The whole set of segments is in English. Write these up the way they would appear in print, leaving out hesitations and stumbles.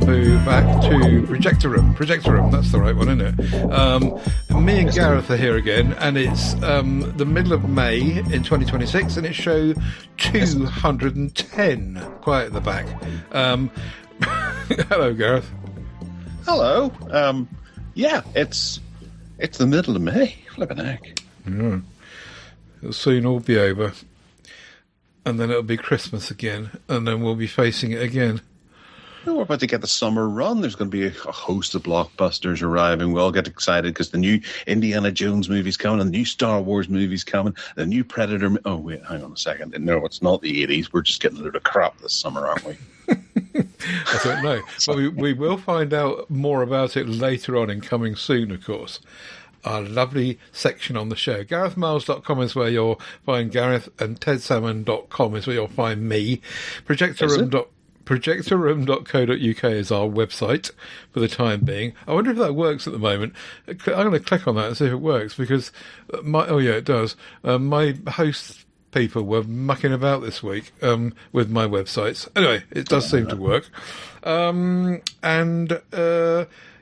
bamboo back to Projector Room. Projector Room, that's the right one, isn't it? Me and Gareth are here again, and it's the middle of May in 2026, and it's show 210, quite at the back. Hello, Gareth. Hello. Yeah, it's the middle of May. Flippin' heck. Yeah. It'll soon all be over. And then it'll be Christmas again, and then we'll be facing it again. We're about to get the summer run. There's going to be a host of blockbusters arriving. We all get excited because the new Indiana Jones movie's coming, and the new Star Wars movie's coming, the new Predator... Oh, wait, hang on a second. No, it's not the 80s. We're just getting a load of crap this summer, aren't we? I don't know. But we will find out more about it later on in Coming Soon, of course. Our lovely section on the show. GarethMyles.com is where you'll find Gareth, and TedSalmon.com is where you'll find me. Projectorroom.co.uk is our website for the time being. I wonder if that works at the moment. I'm going to click on that and see if it works, because it does. My host people were mucking about this week with my websites. Anyway, it does seem to work.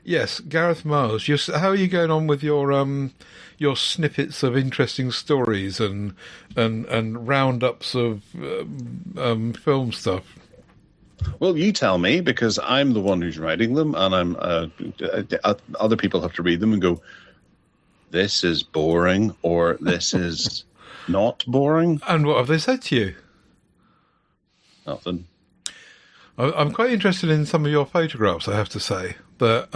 Yes, Gareth Myles. How are you going on with your snippets of interesting stories and roundups of film stuff? Well, you tell me, because I'm the one who's writing them, and other people have to read them and go, "This is boring," or "This is not boring." And what have they said to you? Nothing. I'm quite interested in some of your photographs, I have to say. That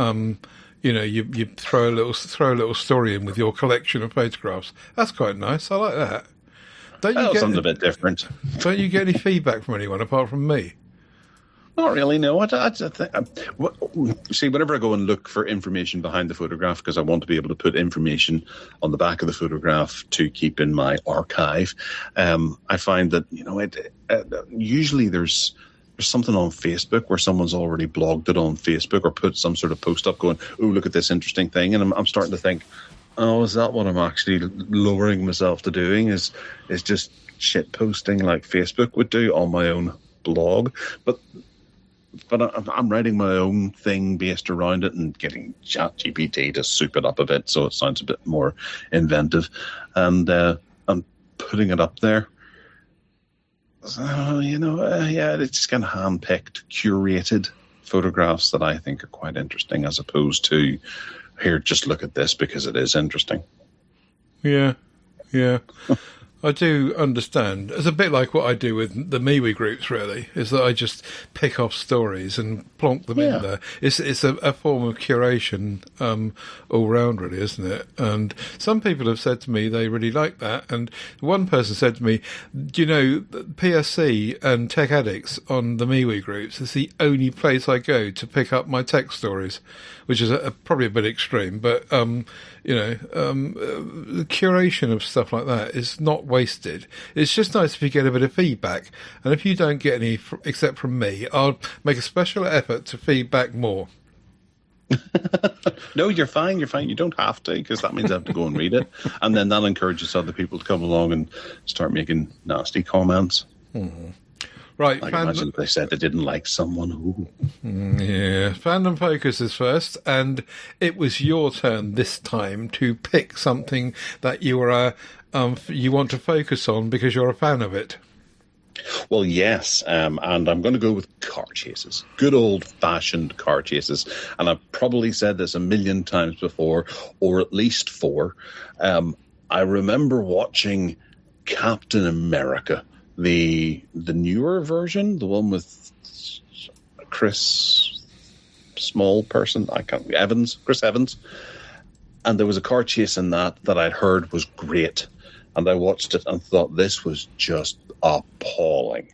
you throw a little story in with your collection of photographs. That's quite nice. I like that. Something a bit different. Don't you get any feedback from anyone apart from me? Not really, no. See, whenever I go and look for information behind the photograph, because I want to be able to put information on the back of the photograph to keep in my archive, I find that usually there's something on Facebook where someone's already blogged it on Facebook or put some sort of post up going, "Oh, look at this interesting thing," and I'm starting to think, "Oh, is that what I'm actually lowering myself to doing? Is just shit posting like Facebook would do on my own blog?" But I'm writing my own thing based around it and getting ChatGPT to soup it up a bit so it sounds a bit more inventive. And I'm putting it up there. So, it's just kind of hand-picked, curated photographs that I think are quite interesting, as opposed to, here, just look at this because it is interesting. Yeah. I do understand. It's a bit like what I do with the MeWe groups, really, is that I just pick off stories and plonk them in there. It's a form of curation all round, really, isn't it? And some people have said to me they really like that. And one person said to me, PSC and Tech Addicts on the MeWe groups is the only place I go to pick up my tech stories, which is probably a bit extreme, but the curation of stuff like that is not wasted. It's just nice if you get a bit of feedback, and if you don't get any except from me, I'll make a special effort to feedback more. No, you're fine. You don't have to, because that means I have to go and read it, and then that encourages other people to come along and start making nasty comments. Mm-hmm. Right, imagine if they said they didn't like someone. Ooh. Yeah, Fandom Focus is first, and it was your turn this time to pick something that you were you want to focus on because you're a fan of it. Well, yes, and I'm going to go with car chases. Good old-fashioned car chases. And I've probably said this a million times before, or at least 4. I remember watching Captain America, the newer version, the one with Chris Evans. And there was a car chase in that I'd heard was great. And I watched it and thought this was just appalling.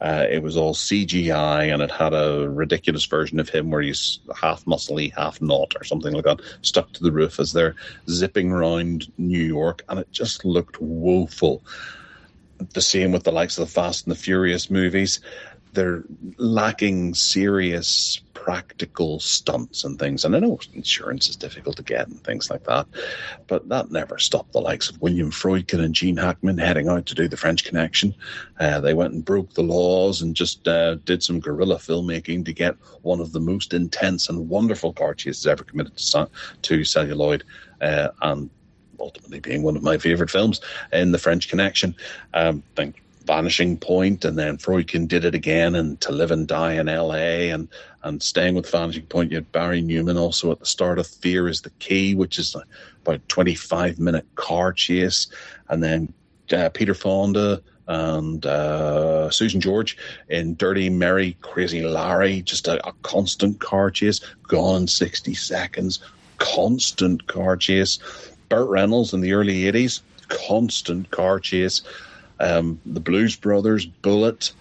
It was all CGI, and it had a ridiculous version of him where he's half muscly, half not, or something like that, stuck to the roof as they're zipping around New York, and it just looked woeful. The same with the likes of the Fast and the Furious movies. They're lacking serious practical stunts and things. And I know insurance is difficult to get and things like that, but that never stopped the likes of William Friedkin and Gene Hackman heading out to do the French Connection. They went and broke the laws and just did some guerrilla filmmaking to get one of the most intense and wonderful car chases ever committed to celluloid, and ultimately being one of my favourite films in the French Connection. Think Vanishing Point, and then Friedkin did it again, and To Live and Die in LA, and staying with Vanishing Point, you had Barry Newman also at the start of Fear is the Key, which is about a 25-minute car chase, and then Peter Fonda and Susan George in Dirty Mary, Crazy Larry, just a constant car chase. Gone in 60 Seconds, constant car chase. Burt Reynolds in the early 80s, constant car chase. The Blues Brothers, Bullet,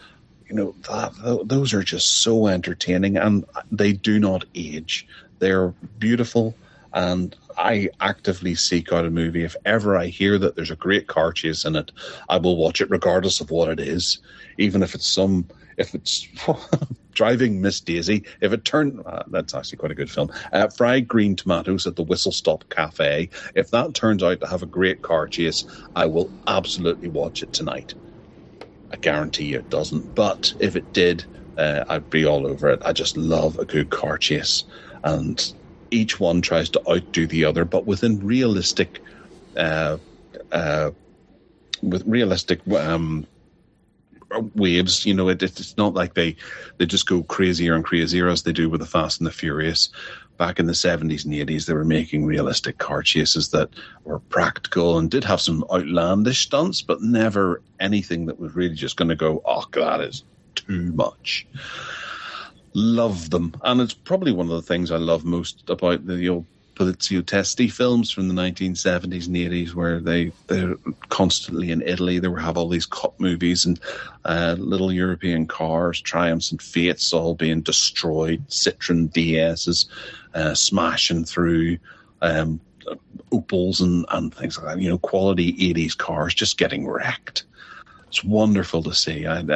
those are just so entertaining, and they do not age. They're beautiful, and I actively seek out a movie. If ever I hear that there's a great car chase in it, I will watch it regardless of what it is, even if it's Driving Miss Daisy. If it turned, that's actually quite a good film. Fried Green Tomatoes at the Whistle Stop Cafe. If that turns out to have a great car chase, I will absolutely watch it tonight. I guarantee you it doesn't, but if it did, I'd be all over it. I just love a good car chase, and each one tries to outdo the other, but within realistic, waves. It's not like they just go crazier and crazier as they do with the Fast and the Furious. Back in the 70s and 80s, they were making realistic car chases that were practical and did have some outlandish stunts, but never anything that was really just going to go, oh, that is too much. Love them. And it's probably one of the things I love most about the old Polizio Testi films from the 1970s and 80s, where they're constantly in Italy. They have all these cop movies and little European cars, Triumphs and Fiats all being destroyed, Citroen DSs smashing through, Opels and things like that. Quality 80s cars just getting wrecked. It's wonderful to see. And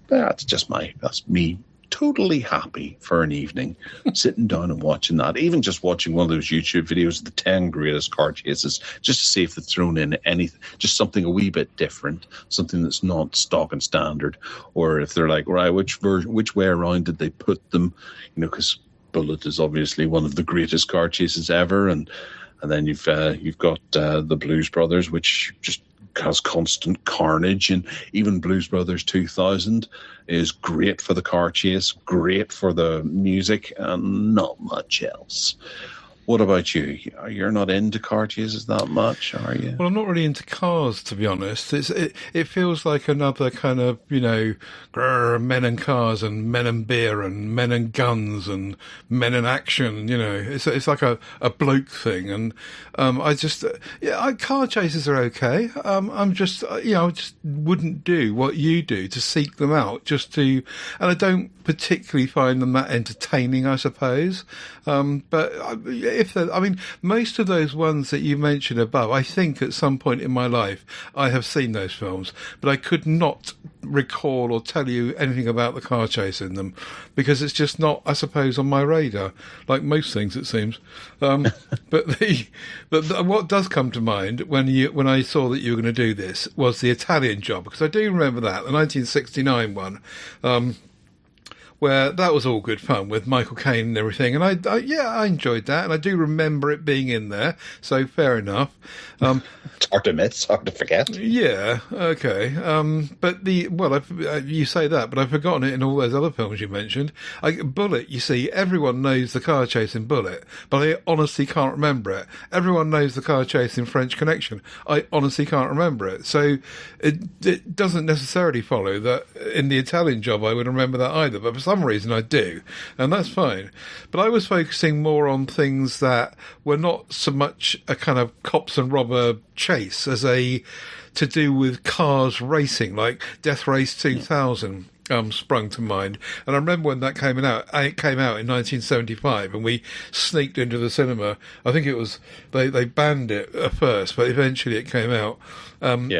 that's me. Totally happy for an evening, sitting down and watching that. Even just watching one of those YouTube videos of the 10 greatest car chases, just to see if they've thrown in anything, just something a wee bit different, something that's not stock and standard, or if they're like, right, which way around did they put them? Because Bullet is obviously one of the greatest car chases ever, and then you've got the Blues Brothers, which just has constant carnage, and even Blues Brothers 2000 is great for the car chase, great for the music, and not much else. What about you? You're not into car chases that much, are you? Well, I'm not really into cars, to be honest. It feels like another kind of, men and cars and men and beer and men and guns and men and action. It's like a bloke thing, and car chases are okay. I just wouldn't do what you do to seek them out, and I don't particularly find them that entertaining, I suppose. But most of those ones that you mentioned above, I think at some point in my life I have seen those films, but I could not recall or tell you anything about the car chase in them, because it's just not, I suppose, on my radar, like most things it seems. But what does come to mind when I saw that you were going to do this was the Italian Job, because I do remember that, the 1969 one. Where that was all good fun with Michael Caine and everything, and I enjoyed that, and I do remember it being in there, so fair enough. It's hard to admit, it's hard to forget. Yeah, okay. But you say that, but I've forgotten it in all those other films you mentioned. Bullet, you see, everyone knows the car chase in Bullet, but I honestly can't remember it. Everyone knows the car chase in French Connection. I honestly can't remember it. So it doesn't necessarily follow that in the Italian Job I would remember that either, but for some reason I do, and that's fine. But I was focusing more on things that were not so much a kind of cops and robber chase as to do with cars racing, like Death Race 2000. sprung to mind. And I remember when that came out. It came out in 1975, and we sneaked into the cinema. I think it was they banned it at first, but eventually it came out. And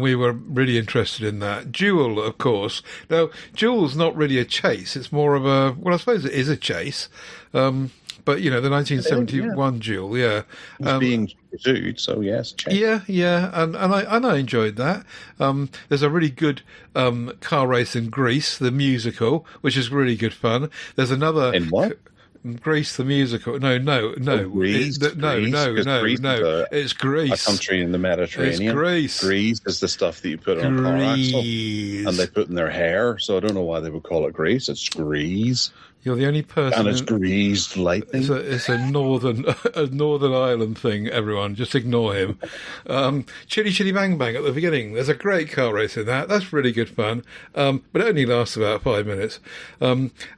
we were really interested in that. Duel, of course. Now, Duel's not really a chase. It's more of a, well, I suppose it is a chase. But, the 1971 Duel, yeah. It's being pursued, so yes. Chase. Yeah, and I enjoyed that. There's a really good car race in Grease, the musical, which is really good fun. There's another... In what? Greece the musical. No. Greece. No. It's Greece. A country in the Mediterranean. It's Greece. Grease is the stuff that you put on a car axle, and they put in their hair. So I don't know why they would call it Grease. It's Grease. You're the only person. And it's greased lightning. It's a northern Ireland thing. Everyone, just ignore him. Chitty Chitty Bang Bang at the beginning. There's a great car race in that. That's really good fun. But it only lasts about 5 minutes.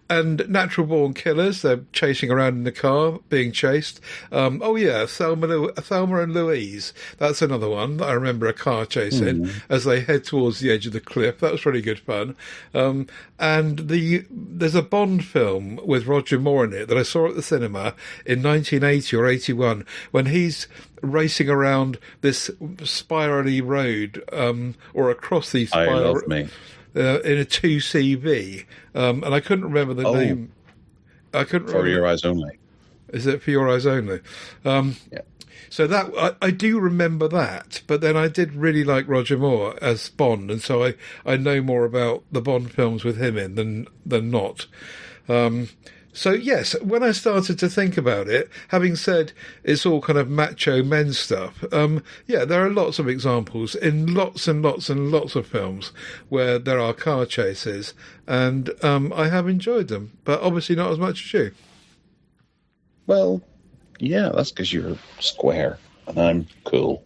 And Natural Born Killers. They're chasing around in the car, being chased. Thelma and Louise. That's another one that I remember a car chase in as they head towards the edge of the cliff. That was really good fun. And there's a Bond film with Roger Moore in it that I saw at the cinema in 1980 or 81 when he's racing around this spirally road or across these spiral in a 2CV, and I couldn't remember the name. I couldn't remember. For Your Eyes Only. Is it For Your Eyes Only? Yeah. So that I do remember that, but then I did really like Roger Moore as Bond, and so I know more about the Bond films with him in than not. So yes, when I started to think about it, having said it's all kind of macho men stuff, there are lots of examples in lots and lots and lots of films where there are car chases, and I have enjoyed them, but obviously not as much as you. Well, yeah, that's because you're square and I'm cool.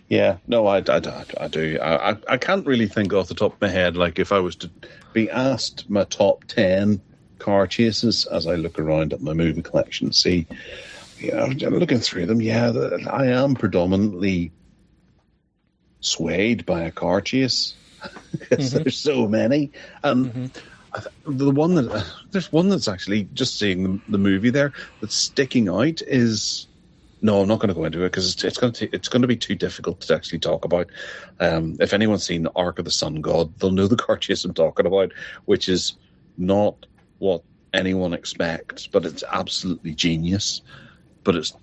Yeah, no, I do. I can't really think off the top of my head, like if I was to be asked my top 10 car chases as I look around at my movie collection, see, looking through them, I am predominantly swayed by a car chase because there's so many. And there's one that's actually, just seeing the movie there, that's sticking out is... No, I'm not going to go into it because it's going to be too difficult to actually talk about. If anyone's seen Ark of the Sun God, they'll know the car chase I'm talking about, which is not what anyone expects, but it's absolutely genius. But it's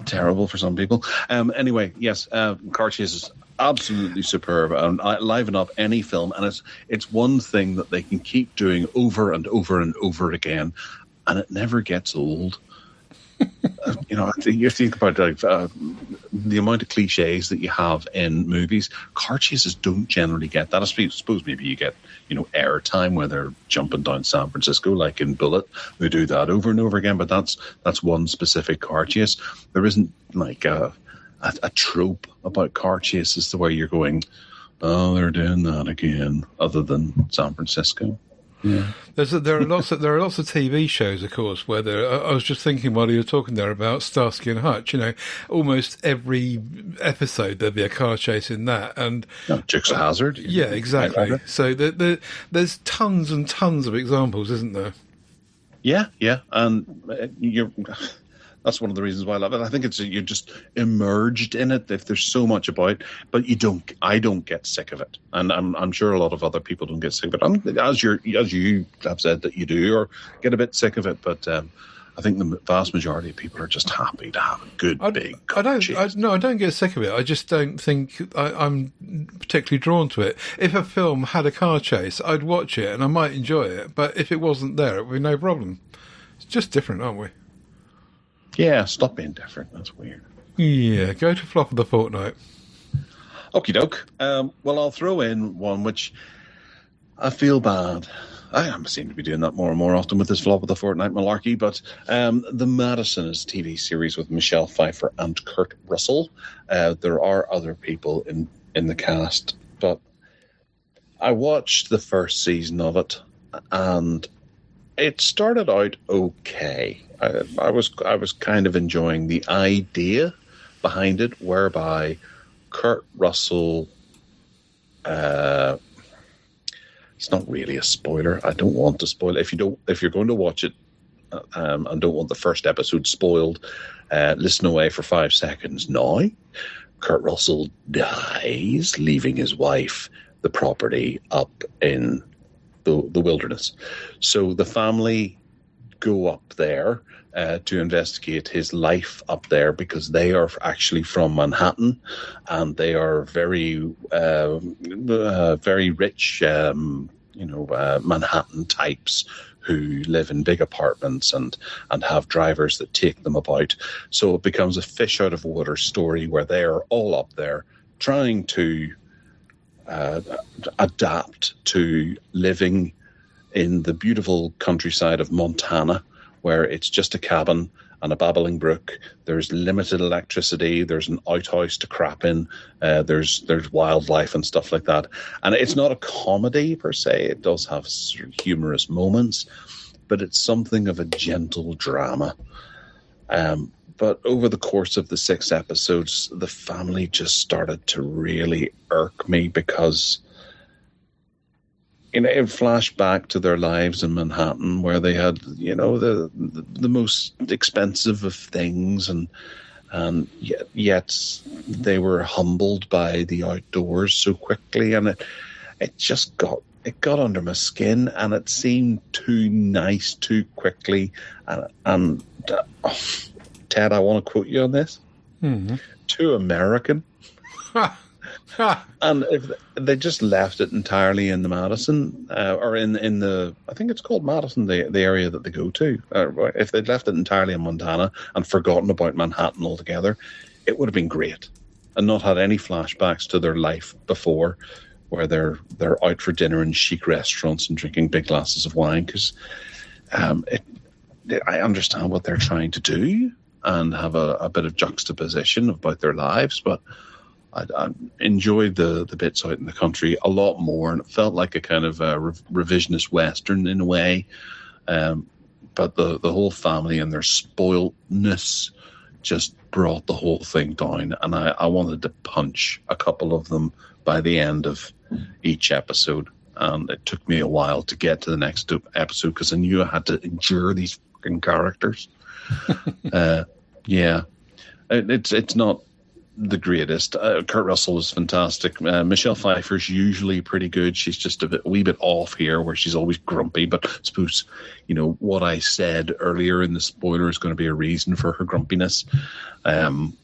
terrible for some people. Anyway, yes, car chase is absolutely superb and liven up any film, and it's one thing that they can keep doing over and over and over again, and it never gets old. You think about the amount of cliches that you have in movies. Car chases don't generally get that. I suppose maybe you get airtime where they're jumping down San Francisco, like in Bullet. They do that over and over again, but that's one specific car chase. There isn't like a trope about car chases to where you're going, oh, they're doing that again, other than San Francisco. Yeah. There are lots of TV shows, of course, where I was just thinking while you were talking there about Starsky and Hutch. Almost every episode there'd be a car chase in that, and Dukes of Hazzard. Yeah, exactly. So there's tons and tons of examples, isn't there? Yeah, and that's one of the reasons why I love it. I think you're just immersed in it. If there's so much about, but I don't get sick of it, and I'm sure a lot of other people don't get sick of it. As you have said that you do, or get a bit sick of it. But I think the vast majority of people are just happy to have a good big. I don't get sick of it. I just don't think I'm particularly drawn to it. If a film had a car chase, I'd watch it and I might enjoy it. But if it wasn't there, it would be no problem. It's just different, aren't we? Yeah, stop being different. That's weird. Yeah, go to Flop of the Fortnight. Okie doke. Well, I'll throw in one which I feel bad. I seem to be doing that more and more often with this Flop of the Fortnight malarkey, but The Madison is a TV series with Michelle Pfeiffer and Kurt Russell. There are other people in the cast, but I watched the first season of it, and it started out okay. I was kind of enjoying the idea behind it, whereby Kurt Russell It's not really a spoiler. I don't want to spoil it. If you're going to watch it and don't want the first episode spoiled, listen away for 5 seconds now. Kurt Russell dies, leaving his wife the property up in the wilderness. So the family go up there to investigate his life up there, because they are actually from Manhattan, and they are very rich, Manhattan types who live in big apartments and have drivers that take them about. So it becomes a fish out of water story where they are all up there trying to adapt to living in the beautiful countryside of Montana, where it's just a cabin and a babbling brook. There's limited electricity. There's an outhouse to crap in. There's wildlife and stuff like that. And it's not a comedy per se. It does have humorous moments, but it's something of a gentle drama. But over the course of the 6 episodes, the family just started to really irk me, because it flashed back to their lives in Manhattan, where they had, the most expensive of things, and yet they were humbled by the outdoors so quickly, and it got under my skin, and it seemed too nice too quickly, and Ted, I want to quote you on this: too American. And if they just left it entirely in the Madison, or in the, I think it's called Madison, the area that they go to, if they'd left it entirely in Montana and forgotten about Manhattan altogether, it would have been great, and not had any flashbacks to their life before, where they're out for dinner in chic restaurants and drinking big glasses of wine, because I understand what they're trying to do and have a bit of juxtaposition about their lives, but I enjoyed the bits out in the country a lot more, and it felt like a kind of a revisionist Western in a way. But the whole family and their spoiledness just brought the whole thing down, and I wanted to punch a couple of them by the end of each episode. And it took me a while to get to the next episode, because I knew I had to endure these fucking characters. It's not the greatest. Kurt Russell is fantastic. Michelle Pfeiffer's usually pretty good. She's just a wee bit off here, where she's always grumpy. But I suppose, what I said earlier in the spoiler is going to be a reason for her grumpiness. And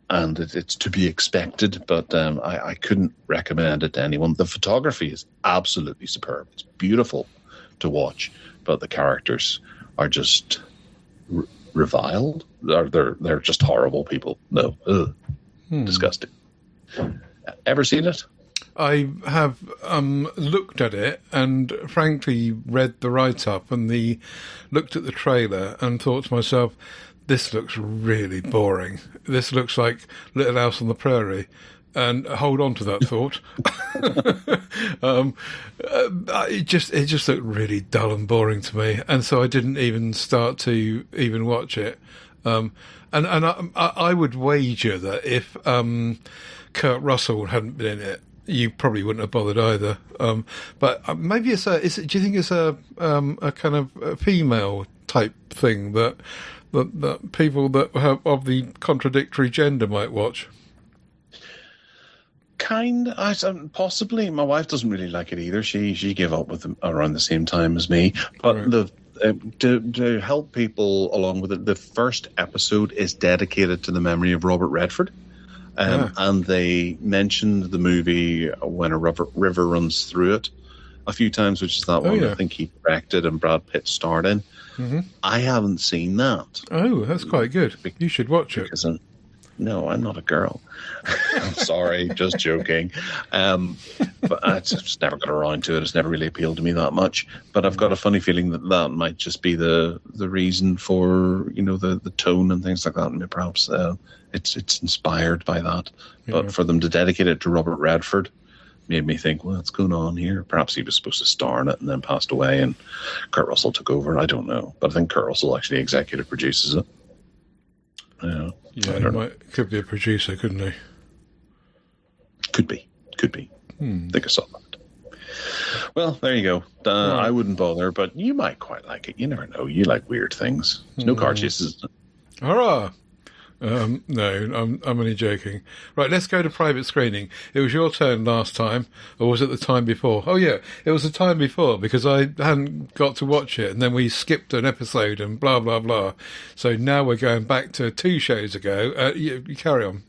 it's to be expected, but I couldn't recommend it to anyone. The photography is absolutely superb. It's beautiful to watch, but the characters are just reviled. They're just horrible people. No, disgusting. Ever seen it? I have looked at it and frankly read the write-up and looked at the trailer and thought to myself, this looks really boring. This looks like Little House on the Prairie. And hold on to that thought. It just looked really dull and boring to me, and so I didn't even start to even watch it. And I would wager that if Kurt Russell hadn't been in it, you probably wouldn't have bothered either. But maybe do you think it's a kind of a female type thing that people that have of the contradictory gender might watch? Possibly. My wife doesn't really like it either. She gave up with them around the same time as me. But right. To help people along with it, the first episode is dedicated to the memory of Robert Redford. And they mentioned the movie When a River Runs Through It a few times, which is that one I think he directed and Brad Pitt starred in. Mm-hmm. I haven't seen that. Oh, that's quite good. You should watch it. No, I'm not a girl. I'm sorry, just joking. But I just never got around to it. It's never really appealed to me that much. But I've got a funny feeling that might just be the reason for the tone and things like that. And perhaps it's inspired by that. Yeah. But for them to dedicate it to Robert Redford made me think, well, what's going on here? Perhaps he was supposed to star in it and then passed away, and Kurt Russell took over. I don't know, but I think Kurt Russell actually executive produces it. Yeah, could be a producer, couldn't he? Could be. Think I saw that. Well, there you go. Right. I wouldn't bother, but you might quite like it. You never know. You like weird things. There's no car chases. Hurrah! No, I'm only joking. Right, let's go to private screening. It was your turn last time, or was it the time before? Oh yeah, it was the time before because I hadn't got to watch it, and then we skipped an episode and blah blah blah. So now we're going back to 2 shows ago. You carry on.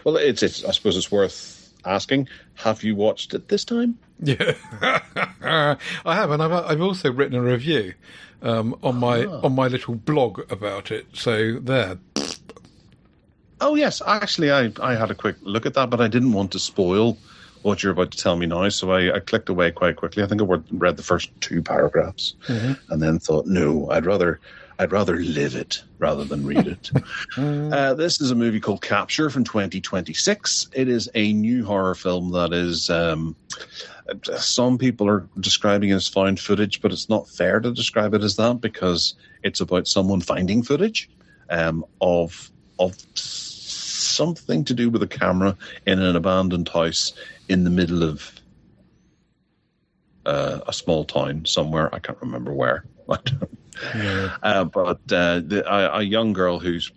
Well, it's. I suppose it's worth asking. Have you watched it this time? Yeah, I have, and I've also written a review on my little blog about it. So there. Oh, yes. Actually, I had a quick look at that, but I didn't want to spoil what you're about to tell me now, so I clicked away quite quickly. I think I read the first 2 paragraphs and then thought, no, I'd rather live it rather than read it. This is a movie called Capture from 2026. It is a new horror film that is... some people are describing it as found footage, but it's not fair to describe it as that because it's about someone finding footage of something to do with a camera in an abandoned house in the middle of a small town somewhere. I can't remember where. Yeah. But a young girl who's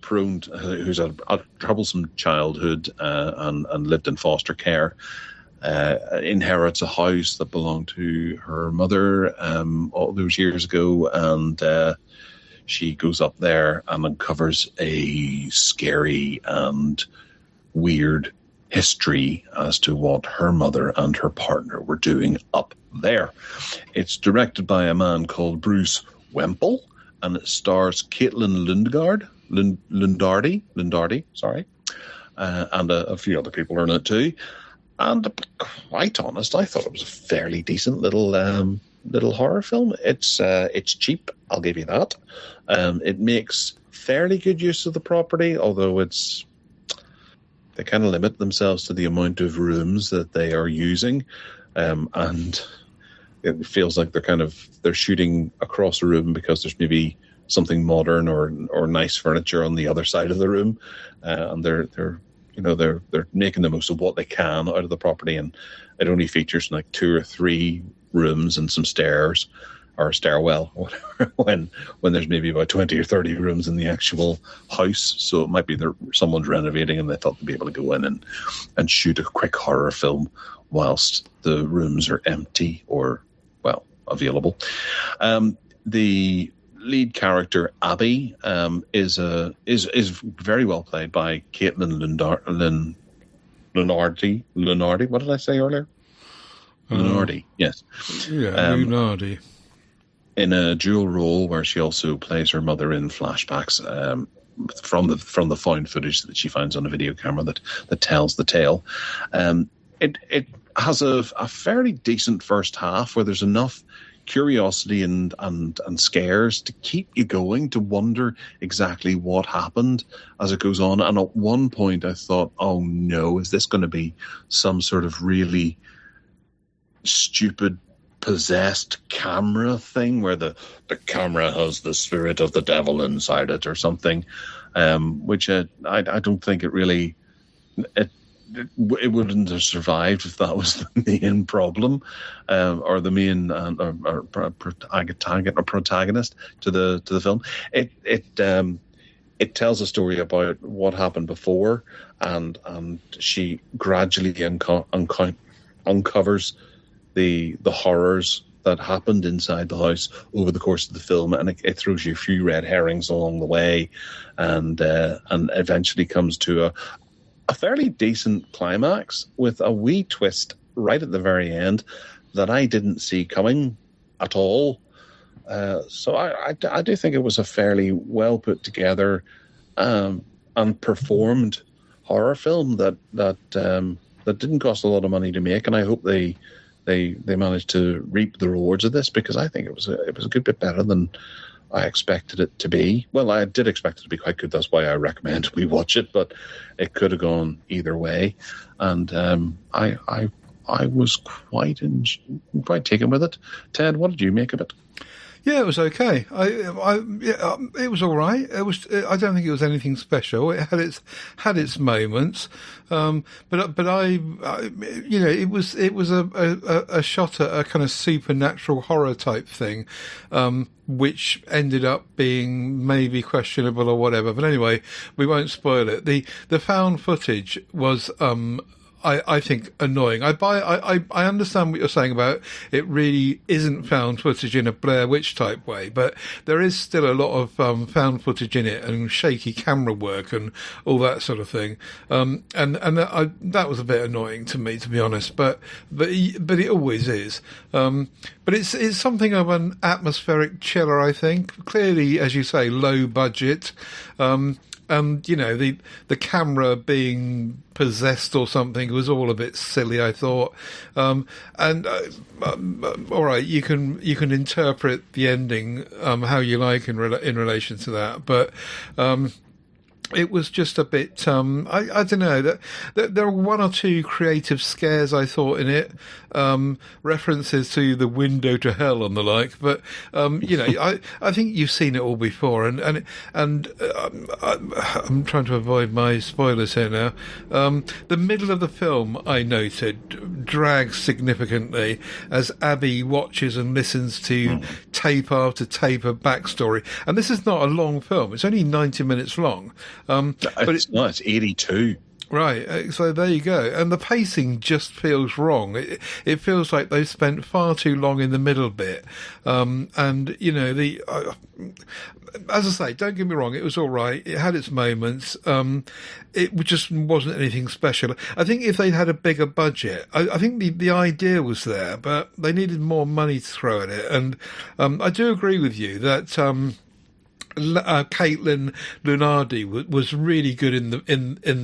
a troublesome childhood and lived in foster care inherits a house that belonged to her mother all those years ago, and she goes up there and uncovers a scary and weird history as to what her mother and her partner were doing up there. It's directed by a man called Bruce Wemple, and it stars Caitlin Lundardi, and a few other people are in it too. And to be quite honest, I thought it was a fairly decent little horror film. It's cheap, I'll give you that. It makes fairly good use of the property, although they kind of limit themselves to the amount of rooms that they are using, and it feels like they're shooting across a room because there's maybe something modern or nice furniture on the other side of the room, and they're making the most of what they can out of the property, and it only features like 2 or 3 rooms and some stairs or a stairwell or whatever, when there's maybe about 20 or 30 rooms in the actual house. So it might be someone's renovating and they thought they'd be able to go in and shoot a quick horror film whilst the rooms are empty or, well, available. The lead character Abby is very well played by Caitlin Lunardi. What did I say earlier? Lunardi, yes. Yeah, Lunardi. In a dual role where she also plays her mother in flashbacks from the found footage that she finds on a video camera that tells the tale. It has a fairly decent first half where there's enough curiosity and scares to keep you going, to wonder exactly what happened as it goes on. And at one point I thought, oh no, is this going to be some sort of really stupid possessed camera thing where the camera has the spirit of the devil inside it or something, which I don't think it really... It wouldn't have survived if that was the main problem, or the main protagonist to the film. It tells a story about what happened before, and she gradually uncovers the horrors that happened inside the house over the course of the film, and it throws you a few red herrings along the way, and eventually comes to a fairly decent climax with a wee twist right at the very end that I didn't see coming at all. So I do think it was a fairly well put together and performed horror film that didn't cost a lot of money to make, and I hope they managed to reap the rewards of this, because I think it was a good bit better than I expected it to be. Well, I did expect it to be quite good. That's why I recommend we watch it, but it could have gone either way. And I was quite taken with it. Ted, what did you make of it? Yeah, it was okay. It was all right. It was. I don't think it was anything special. It had its moments, but it was a shot at a kind of supernatural horror type thing, which ended up being maybe questionable or whatever. But anyway, we won't spoil it. The found footage was. I think annoying. I understand what you're saying about it really isn't found footage in a Blair Witch type way, but there is still a lot of found footage in it and shaky camera work and all that sort of thing. That was a bit annoying to me, to be honest. But it always is. But it's something of an atmospheric chiller, I think. Clearly, as you say, low budget. The camera being possessed or something was all a bit silly, I thought. All right, you can interpret the ending how you like in relation to that, but. It was just a bit. I don't know. That there are one or two creative scares I thought in it, references to the window to hell and the like. But I think you've seen it all before, and I'm trying to avoid my spoilers here now. The middle of the film, I noted, drags significantly as Abby watches and listens to tape after tape of backstory. And this is not a long film; it's only 90 minutes long. But it's 82. Right, so there you go. And the pacing just feels wrong. It feels like they've spent far too long in the middle bit. As I say, don't get me wrong, it was all right. It had its moments. It just wasn't anything special. I think if they'd had a bigger budget, I think the idea was there, but they needed more money to throw at it. And I do agree with you that... Caitlin Lunardi was really good in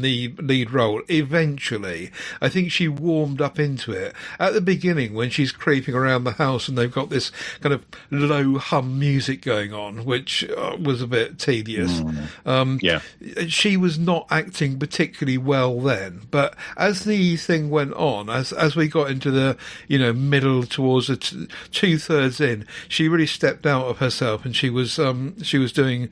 the lead role. Eventually, I think she warmed up into it. At the beginning, when she's creeping around the house and they've got this kind of low hum music going on, which was a bit tedious. She was not acting particularly well then. But as the thing went on, as we got into the middle towards the 2/3 in, she really stepped out of herself and she was doing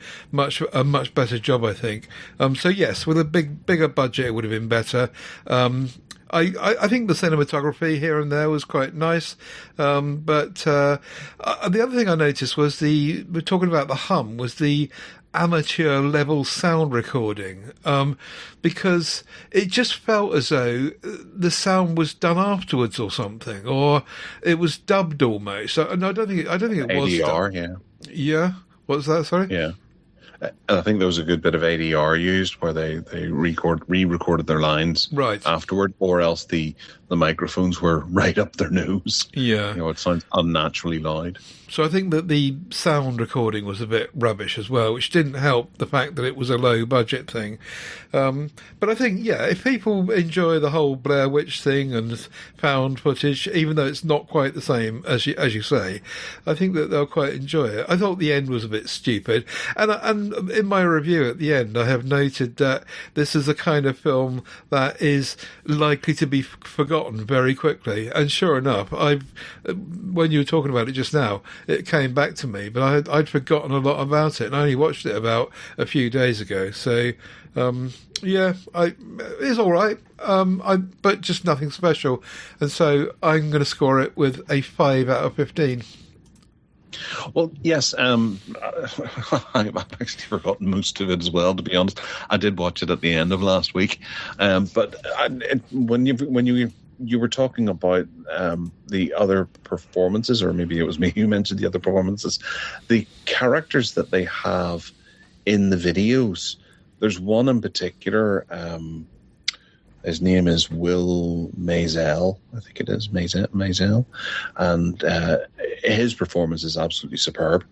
a much better job, I think. So yes, with a bigger budget, it would have been better. I think the cinematography here and there was quite nice, but the other thing I noticed was we're talking about the hum, was the amateur level sound recording, because it just felt as though the sound was done afterwards or something, or it was dubbed almost. And I don't think it was ADR, yeah. What was that? Sorry. Yeah. And I think there was a good bit of ADR used where they re-recorded their lines right afterward, or else the microphones were right up their nose. Yeah. It sounds unnaturally loud. So I think that the sound recording was a bit rubbish as well, which didn't help the fact that it was a low budget thing. But I think, if people enjoy the whole Blair Witch thing and found footage, even though it's not quite the same as you say, I think that they'll quite enjoy it. I thought the end was a bit stupid. And in my review at the end, I have noted that this is a kind of film that is likely to be forgotten very quickly. And sure enough, when you were talking about it just now, it came back to me, but I'd forgotten a lot about it, and I only watched it about a few days ago. So, it's all right, but just nothing special. And so I'm going to score it with a 5 out of 15. Well, yes, I've actually forgotten most of it as well, to be honest. I did watch it at the end of last week, but when you were talking about the other performances, or maybe it was me who mentioned the other performances, the characters that they have in the videos. There's one in particular, his name is Will Maisel, I think it is, Maisel, and his performance is absolutely superb.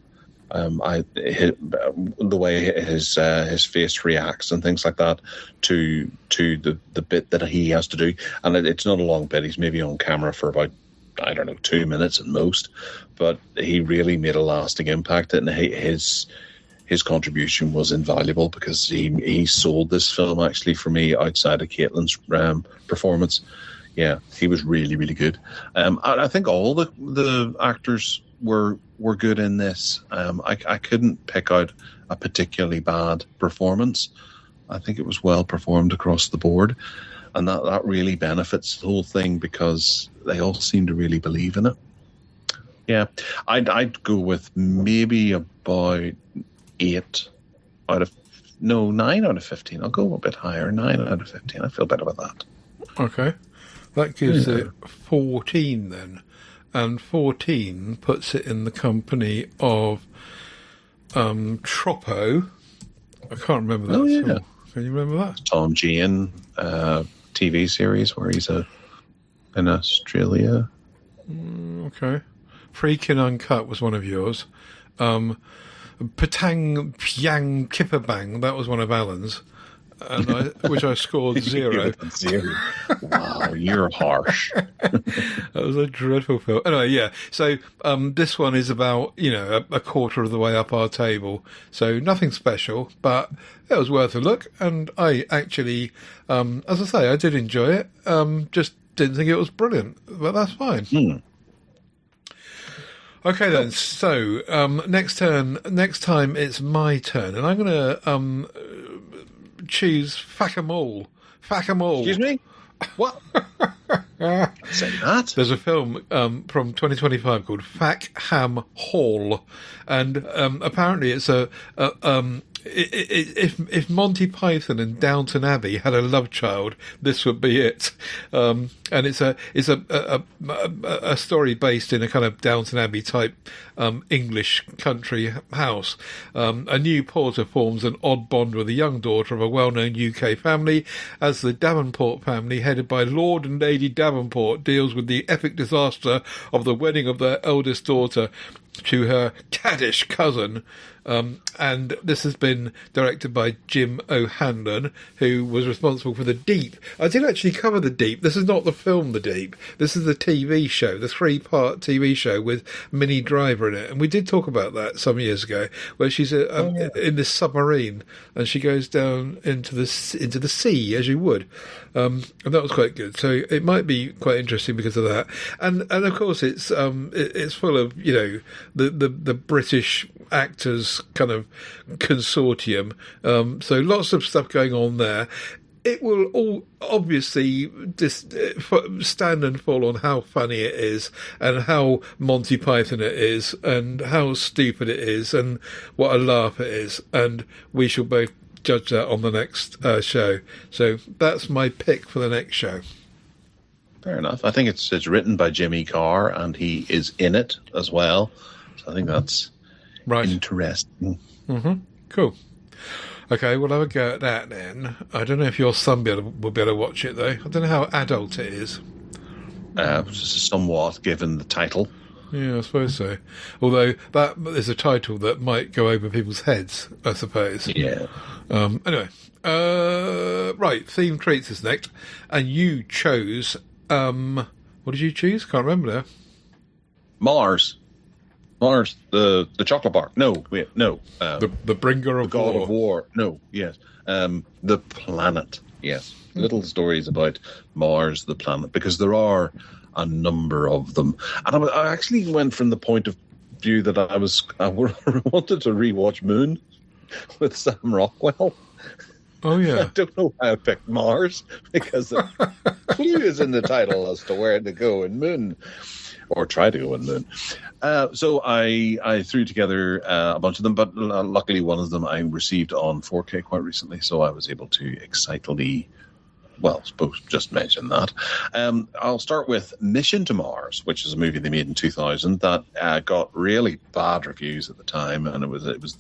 The way his face reacts and things like that to the bit that he has to do, and it's not a long bit. He's maybe on camera for about 2 minutes at most, but he really made a lasting impact, and his contribution was invaluable because he sold this film actually for me outside of Caitlin's performance. Yeah, he was really, really good. I think all the actors were were good in this. I couldn't pick out a particularly bad performance. I think it was well performed across the board, and that really benefits the whole thing because they all seem to really believe in it. Yeah, I'd go with maybe about 9 out of 15. I'll go a bit higher, 9 out of 15. I feel better about that. Okay, that gives it 14 then, and 14 puts it in the company of Troppo. I can't remember that at all. Can you remember that? Tom Jane TV series where he's in Australia. Okay. Freakin' Uncut was one of yours. Patang Pyang Kipperbang, that was one of Alan's, and which I scored 0. 0. Wow, you're harsh. That was a dreadful film. Anyway, yeah. So this one is about, a quarter of the way up our table. So nothing special, but it was worth a look. And I actually, as I say, I did enjoy it. Just didn't think it was brilliant, but that's fine. Okay then, so next time it's my turn, and I'm going to choose Fack 'em all. Excuse me? What? Say that? There's a film from 2025 called Fackham Hall, and apparently it's if Monty Python and Downton Abbey had a love child, this would be it. And it's a story based in a kind of Downton Abbey type English country house. A new porter forms an odd bond with a young daughter of a well-known UK family, as the Davenport family, headed by Lord and Lady Davenport, deals with the epic disaster of the wedding of their eldest daughter to her caddish cousin. And this has been directed by Jim O'Hanlon, who was responsible for The Deep. I did actually cover The Deep. This is not the film The Deep. This is the TV show, the 3-part TV show with Minnie Driver in it. And we did talk about that some years ago, where she's in this submarine and she goes down into the sea, as you would. And that was quite good. So it might be quite interesting because of that. And of course it's full of, the British actors kind of consortium. So lots of stuff going on there. It will all obviously stand and fall on how funny it is and how Monty Python it is and how stupid it is and what a laugh it is. And we shall both judge that on the next show. So that's my pick for the next show. Fair enough. I think it's written by Jimmy Carr and he is in it as well. So I think that's right. Interesting. Mm-hmm. Cool. Okay, we'll have a go at that then. I don't know if your son will be able to watch it, though. I don't know how adult it is. Somewhat, given the title. Yeah, I suppose so. Although that is a title that might go over people's heads, I suppose. Yeah. Anyway, right, theme treats is next. And you chose... what did you choose? Can't remember now. Mars, the chocolate bar. No, wait, no. The bringer of the god of war. No, yes. The planet. Yes. Little stories about Mars, the planet, because there are a number of them. And I actually went from the point of view that I wanted to rewatch Moon with Sam Rockwell. Oh yeah. I don't know why I picked Mars because the clue is in the title as to where to go in Moon. Or try to go in Moon. So I threw together a bunch of them, but luckily one of them I received on 4K quite recently, so I was able to excitedly, I suppose just mention that. I'll start with Mission to Mars, which is a movie they made in 2000 that got really bad reviews at the time, and it was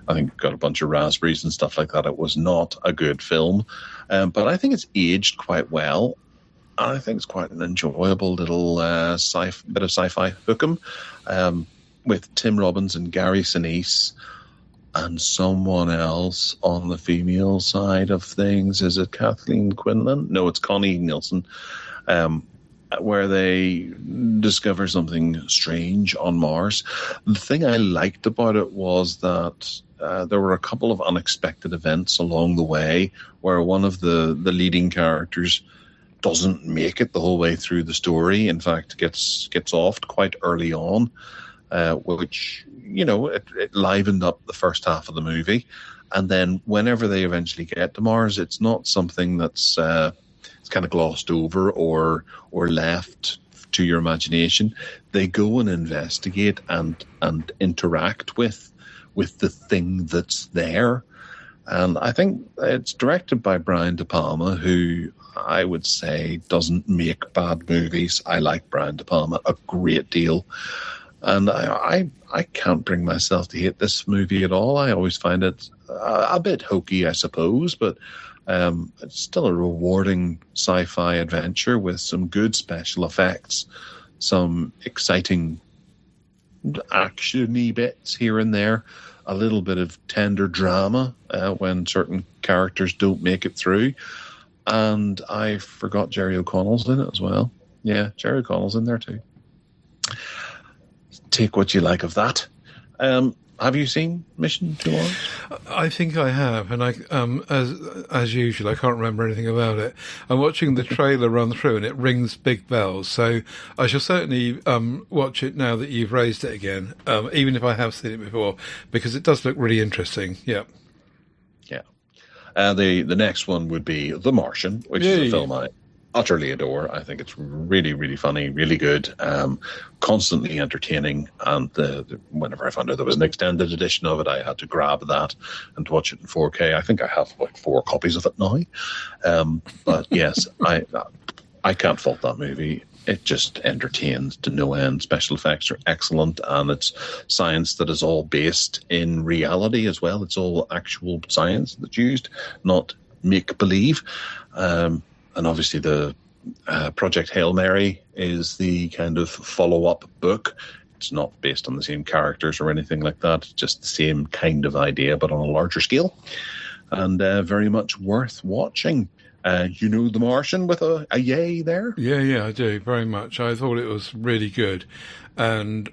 I think got a bunch of raspberries and stuff like that. It was not a good film, but I think it's aged quite well. I think it's quite an enjoyable little bit of sci-fi hookum with Tim Robbins and Gary Sinise and someone else on the female side of things. Is it Kathleen Quinlan? No, it's Connie Nielsen, where they discover something strange on Mars. The thing I liked about it was that there were a couple of unexpected events along the way where one of the leading characters doesn't make it the whole way through the story. In fact, gets offed quite early on. which, it livened up the first half of the movie. And then whenever they eventually get to Mars, it's not something that's it's kind of glossed over or left to your imagination. They go and investigate and interact with the thing that's there. And I think it's directed by Brian De Palma, who I would say doesn't make bad movies. I like Brian De Palma a great deal. And I can't bring myself to hate this movie at all. I always find it a bit hokey, I suppose, but it's still a rewarding sci-fi adventure with some good special effects, some exciting action-y bits here and there, a little bit of tender drama when certain characters don't make it through. And I forgot Jerry O'Connell's in it as well. Yeah, Jerry O'Connell's in there too. Take what you like of that. Have you seen Mission to Mars? I think I have, and I, as usual, I can't remember anything about it. I'm watching the trailer run through, and it rings big bells. So I shall certainly watch it now that you've raised it again, even if I have seen it before, because it does look really interesting. Yeah. Yeah. The next one would be The Martian, which is a film I utterly adore. I think it's really, really funny, really good, constantly entertaining. And whenever I found out there was an extended edition of it, I had to grab that and watch it in 4K. I think I have like 4 copies of it now. But yes, I can't fault that movie. It just entertains to no end. Special effects are excellent, and it's science that is all based in reality as well. It's all actual science that's used, not make-believe. And obviously the Project Hail Mary is the kind of follow-up book. It's not based on the same characters or anything like that. It's just the same kind of idea, but on a larger scale. And very much worth watching. The Martian with a yay there? Yeah, I do, very much. I thought it was really good. And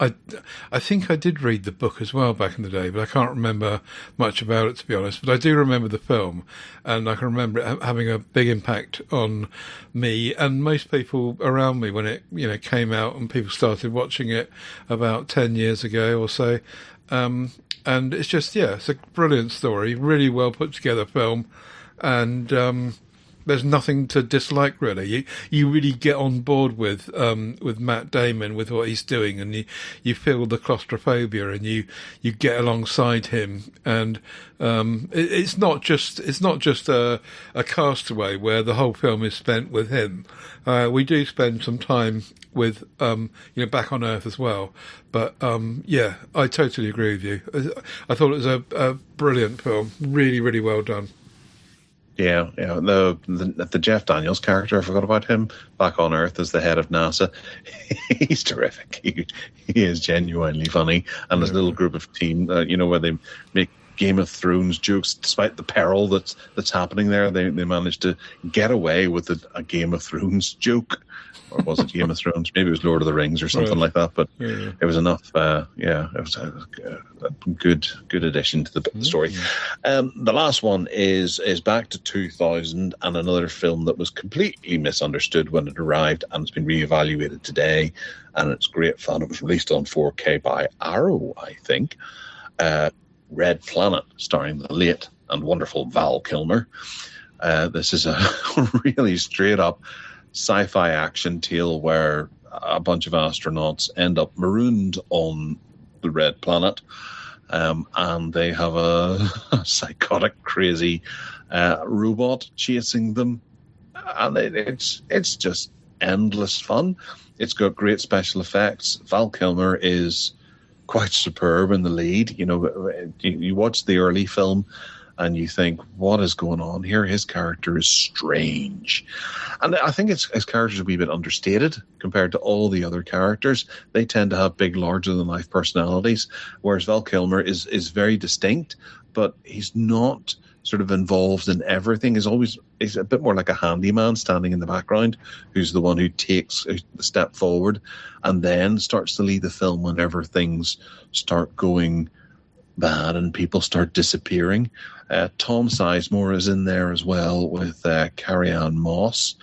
I think I did read the book as well back in the day, but I can't remember much about it, to be honest. But I do remember the film, and I can remember it having a big impact on me and most people around me when it came out and people started watching it about 10 years ago or so. And it's just, it's a brilliant story, really well put together film, and there's nothing to dislike, really. You really get on board with Matt Damon, with what he's doing, and you feel the claustrophobia, and you get alongside him. And it's not just a castaway where the whole film is spent with him. We do spend some time with back on Earth as well. But I totally agree with you. I thought it was a brilliant film, really, really well done. Yeah. The Jeff Daniels character, I forgot about him, back on Earth as the head of NASA. He's terrific. He is genuinely funny. And his little group of team, where they make Game of Thrones jokes, despite the peril that's happening there, they managed to get away with a Game of Thrones joke. Or was it Game of Thrones? Maybe it was Lord of the Rings or something like that. But it was enough. It was a good addition to the story. The last one is back to 2000 and another film that was completely misunderstood when it arrived, and it's been reevaluated today, and it's great fun. It was released on 4K by Arrow, I think. Red Planet, starring the late and wonderful Val Kilmer. This is a really straight up sci-fi action tale where a bunch of astronauts end up marooned on the Red Planet, and they have a psychotic, crazy robot chasing them, and it's just endless fun. It's got great special effects. Val Kilmer is quite superb in the lead. You watch the early film and you think, what is going on here? His character is strange. And I think his character's a wee bit understated compared to all the other characters. They tend to have big, larger-than-life personalities, whereas Val Kilmer is very distinct, but he's not sort of involved in everything. He's a bit more like a handyman standing in the background, who's the one who takes the step forward and then starts to lead the film whenever things start going bad and people start disappearing. Tom Sizemore is in there as well with Carrie-Anne Moss,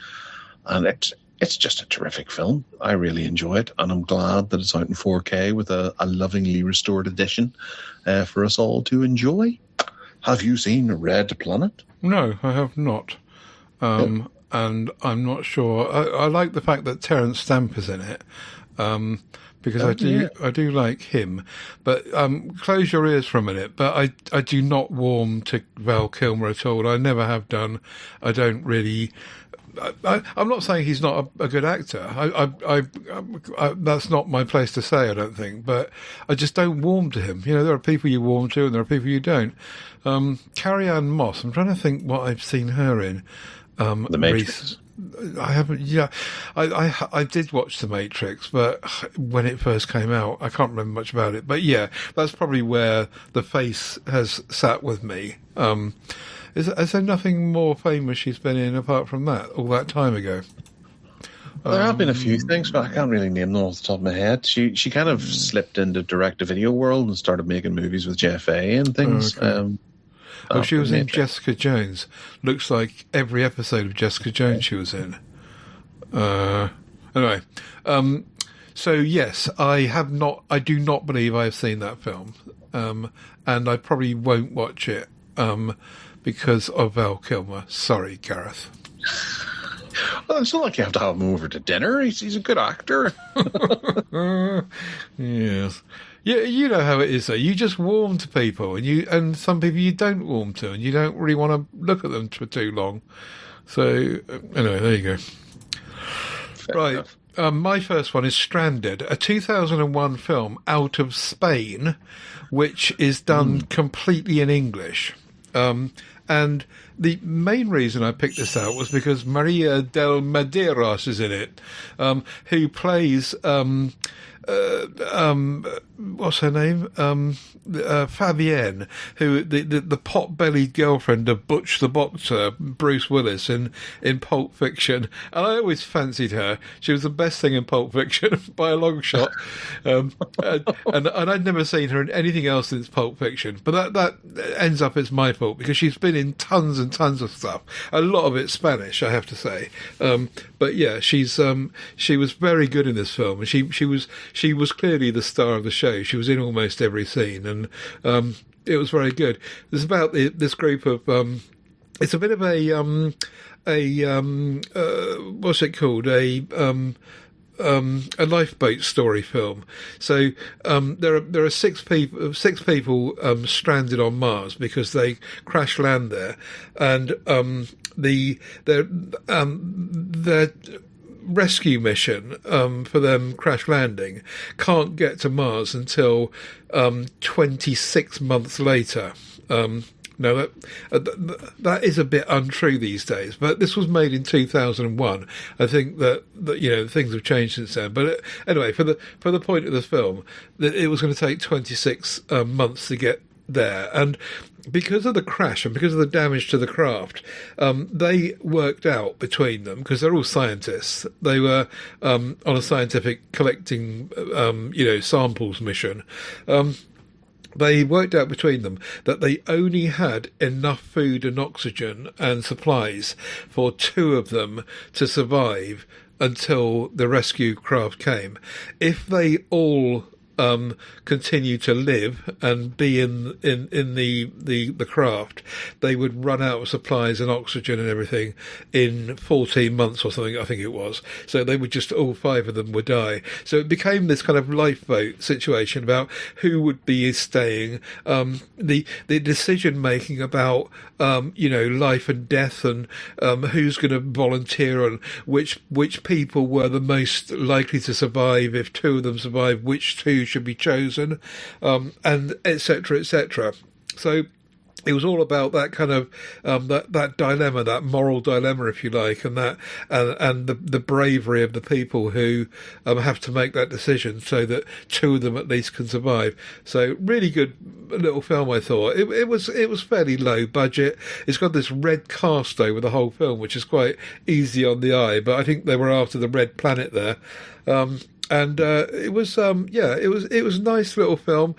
and it's just a terrific film. I really enjoy it, and I'm glad that it's out in 4K with a lovingly restored edition for us all to enjoy. Have you seen Red Planet? No, I have not. And I'm not sure. I like the fact that Terence Stamp is in it, because I do like him. But close your ears for a minute. But I do not warm to Val Kilmer at all. I never have done. I don't really. I'm not saying he's not a good actor. I that's not my place to say, I don't think. But I just don't warm to him. You know, there are people you warm to, and there are people you don't. Carrie-Anne Moss. I'm trying to think what I've seen her in. The Matrix. I haven't. Yeah, I did watch The Matrix, but when it first came out, I can't remember much about it. But yeah, that's probably where the face has sat with me. Is there nothing more famous she's been in apart from that all that time ago? There have been a few things, but I can't really name them off the top of my head. She kind of slipped into direct-to-video world and started making movies with Jeff A. and things. Okay. She was in Jessica Jones. Looks like every episode of Jessica Jones she was in. Anyway, so yes, I have not. I do not believe I have seen that film, and I probably won't watch it because of Val Kilmer. Sorry, Gareth. Well, it's not like you have to have him over to dinner. He's a good actor. Yes. Yeah, you know how it is, though. You just warm to people, and some people you don't warm to, and you don't really want to look at them for too long. So, anyway, there you go. Fair Right. My first one is Stranded, a 2001 film out of Spain, which is done completely in English. And the main reason I picked this out was because Maria del Medeiros is in it, who plays... what's her name? Fabienne, who the pot-bellied girlfriend of Butch the Boxer, Bruce Willis in Pulp Fiction, and I always fancied her. She was the best thing in Pulp Fiction by a long shot, and I'd never seen her in anything else since Pulp Fiction. But that ends up as my fault because she's been in tons and tons of stuff. A lot of it's Spanish, I have to say. But yeah, she was very good in this film, and she was clearly the star of the show. She was in almost every scene, and it was very good. It's about this group of. It's a bit of a what's it called? A lifeboat story film. So there are six people stranded on Mars because they crash land there, and their rescue mission for them crash landing can't get to Mars until 26 months later. Now that is a bit untrue these days, but this was made in 2001. I think that things have changed since then. But anyway, for the point of the film, that it was going to take 26 months to get there, and because of the crash and because of the damage to the craft, they worked out between them, because they're all scientists. They were on a scientific collecting, samples mission. They worked out between them that they only had enough food and oxygen and supplies for two of them to survive until the rescue craft came. If they all continue to live and be in the craft, they would run out of supplies and oxygen and everything in 14 months or something, I think it was. So they would just, all five of them would die. So it became this kind of lifeboat situation about who would be staying, the decision making about life and death, and who's going to volunteer, and which people were the most likely to survive. If two of them survive, which two should be chosen, and etc., etc. So it was all about that kind of that dilemma, that moral dilemma, if you like, and that and the bravery of the people who have to make that decision so that two of them at least can survive. So really good little film, I thought. It was fairly low budget. It's got this red cast over the whole film, which is quite easy on the eye, but I think they were after the red planet there. And it was it was a nice little film.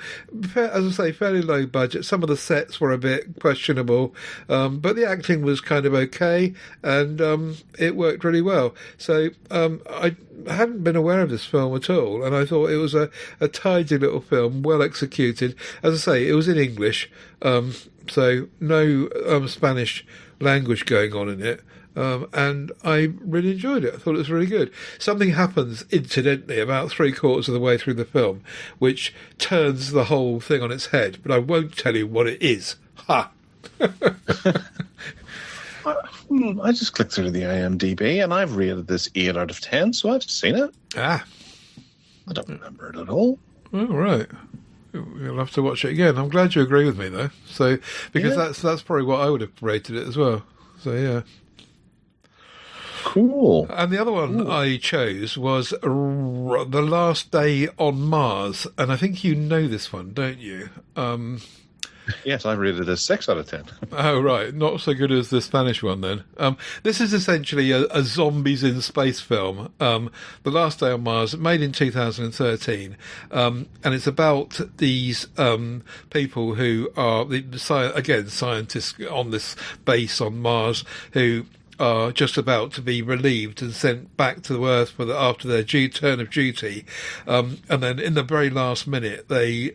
As I say, fairly low budget. Some of the sets were a bit questionable, but the acting was kind of okay, and it worked really well. So I hadn't been aware of this film at all, and I thought it was a tidy little film, well executed. As I say, it was in English, so no Spanish language going on in it. And I really enjoyed it. I thought it was really good. Something happens, incidentally, about 3/4 of the way through the film, which turns the whole thing on its head, but I won't tell you what it is. Ha! I just clicked through the IMDb, and I've rated this 8 out of 10, so I've seen it. Ah. I don't remember it at all. Oh, right. You'll have to watch it again. I'm glad you agree with me, though. So, because that's probably what I would have rated it as well. So, yeah. Cool. And the other one I chose was The Last Day on Mars. And I think you know this one, don't you? Yes, I rated it as 6 out of 10. Oh, right. Not so good as the Spanish one, then. This is essentially a zombies in space film. The Last Day on Mars, made in 2013. And it's about these people who are, scientists on this base on Mars who are just about to be relieved and sent back to Earth after their turn of duty. And then in the very last minute, they...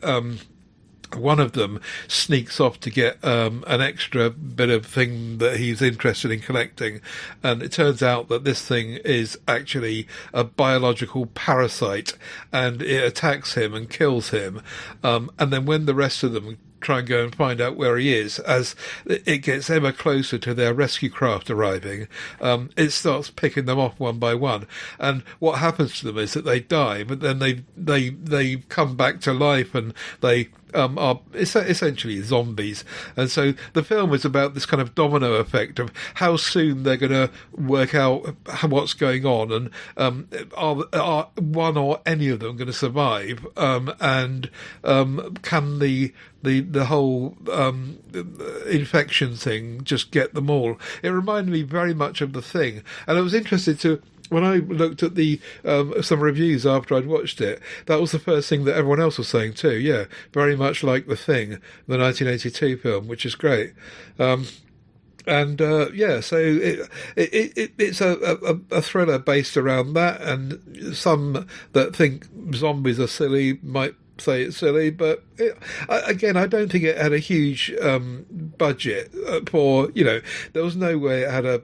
one of them sneaks off to get an extra bit of thing that he's interested in collecting, and it turns out that this thing is actually a biological parasite, and it attacks him and kills him. And then when the rest of them try and go and find out where he is, as it gets ever closer to their rescue craft arriving, it starts picking them off one by one. And what happens to them is that they die, but then they come back to life, and they are essentially zombies. And so the film is about this kind of domino effect of how soon they're going to work out what's going on, and are one or any of them going to survive, and can the whole infection thing just get them all. It reminded me very much of The Thing, and I was interested to, when I looked at the some reviews after I'd watched it, that was the first thing that everyone else was saying too. Yeah, very much like The Thing, the 1982 film, which is great. So it's a thriller based around that, and some that think zombies are silly might say it's silly, but again, I don't think it had a huge budget for, there was no way it had a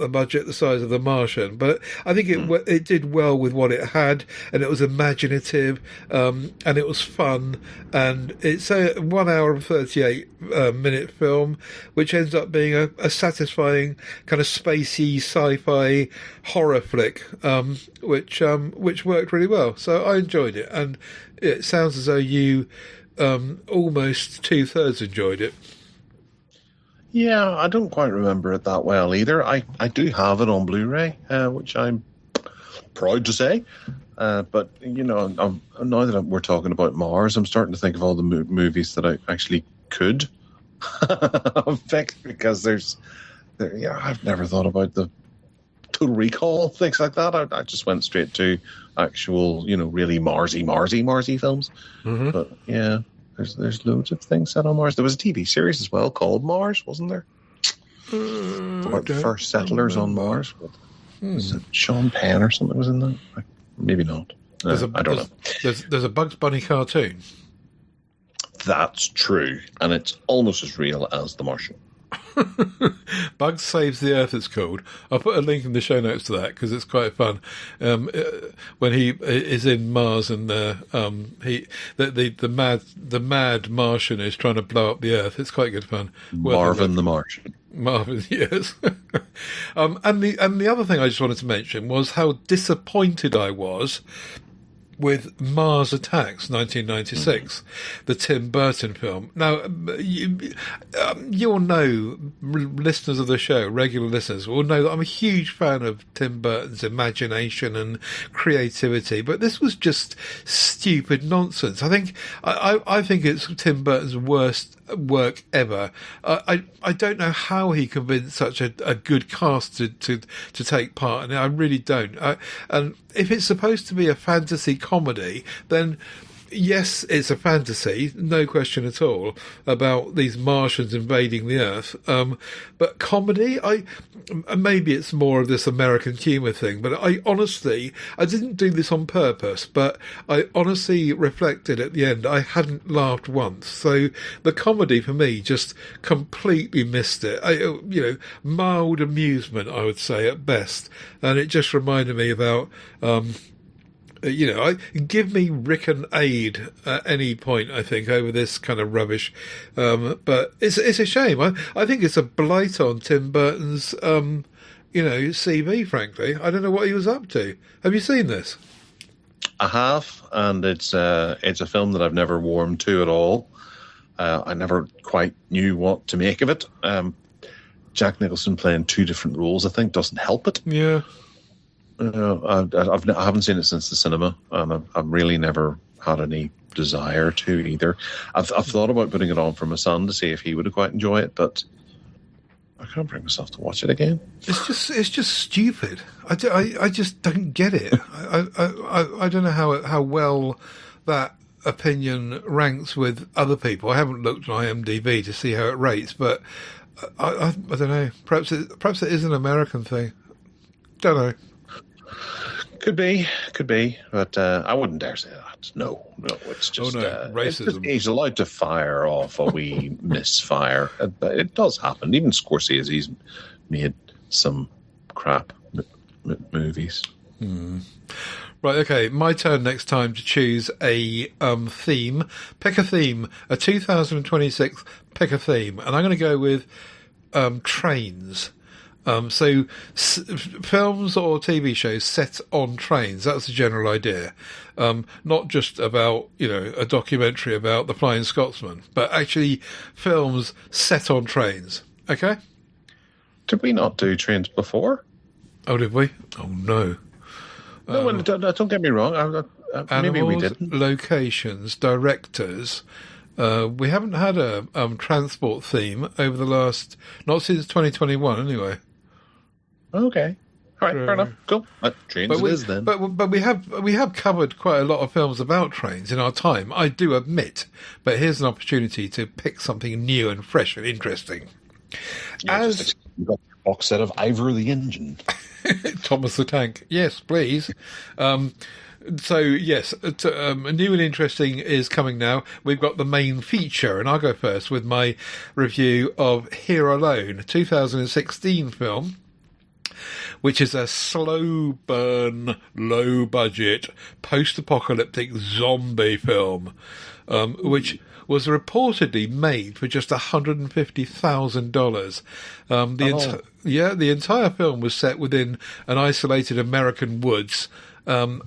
budget the size of The Martian, but I think it did well with what it had, and it was imaginative, and it was fun, and it's a 1 hour and 38 minute film, which ends up being a satisfying kind of spacey sci-fi horror flick, which worked really well. So I enjoyed it, and it sounds as though you almost 2/3 enjoyed it. Yeah, I don't quite remember it that well either. I do have it on Blu-ray, which I'm proud to say. But, now that we're talking about Mars, I'm starting to think of all the movies that I actually could pick, because I've never thought about the Total Recall, things like that. I just went straight to actual, really Marsy films. Mm-hmm. But yeah, there's loads of things set on Mars. There was a TV series as well called Mars, wasn't there? About the first settlers on Mars. Was it Sean Penn or something was in that? Maybe not. I don't know. There's a Bugs Bunny cartoon. That's true, and it's almost as real as The Martian. Bugs Saves the Earth, it's called. I'll put a link in the show notes to that because it's quite fun. When he is in Mars, and the mad Martian is trying to blow up the Earth. It's quite good fun. Marvin the Martian. Marvin, yes. And the other thing I just wanted to mention was how disappointed I was with Mars Attacks, 1996, the Tim Burton film. Now, you'll know, listeners of the show, regular listeners, will know that I'm a huge fan of Tim Burton's imagination and creativity, but this was just stupid nonsense. I think it's Tim Burton's worst work ever. I don't know how he convinced such a good cast to take part in it. I really don't. And if it's supposed to be a fantasy comedy, then yes, it's a fantasy, no question at all, about these Martians invading the Earth. But comedy, maybe it's more of this American humour thing, but I didn't do this on purpose, but I honestly reflected at the end, I hadn't laughed once. So the comedy for me just completely missed it. Mild amusement, I would say, at best. And it just reminded me about... give me Rick and Aid at any point, I think, over this kind of rubbish. But it's a shame. I think it's a blight on Tim Burton's, CV, frankly. I don't know what he was up to. Have you seen this? I have, and it's a film that I've never warmed to at all. I never quite knew what to make of it. Jack Nicholson playing two different roles, I think, doesn't help it. Yeah. I haven't seen it since the cinema, and I've really never had any desire to either. I've thought about putting it on for my son to see if he would quite enjoy it, but I can't bring myself to watch it again. It's just stupid. I just don't get it. I don't know how well that opinion ranks with other people. I haven't looked on IMDb to see how it rates, but I don't know. Perhaps it is an American thing. Don't know. Could be, but I wouldn't dare say that. No, it's just racism. He's allowed to fire off a wee misfire. It does happen. Even Scorsese's made some crap movies. Right, okay, my turn next time to choose a theme. Pick a theme, a 2026, pick a theme. And I'm going to go with trains. So films or TV shows set on trains, that's the general idea. Not just about, a documentary about the Flying Scotsman, but actually films set on trains. Okay? Did we not do trains before? Oh, did we? Oh, no. No, don't get me wrong. Maybe we didn't. Locations, directors... we haven't had a transport theme over the last... Not since 2021, anyway. Okay. All right, fair enough. Cool. Trains it is then. But we have covered quite a lot of films about trains in our time, I do admit. But here's an opportunity to pick something new and fresh and interesting. You've got your box set of Ivor the Engine. Thomas the Tank. Yes, please. So, yes, new and interesting is coming now. We've got the main feature, and I'll go first with my review of Here Alone, a 2016 film, which is a slow burn, low budget, post-apocalyptic zombie film, which was reportedly made for just $150,000. The entire film was set within an isolated American woods. There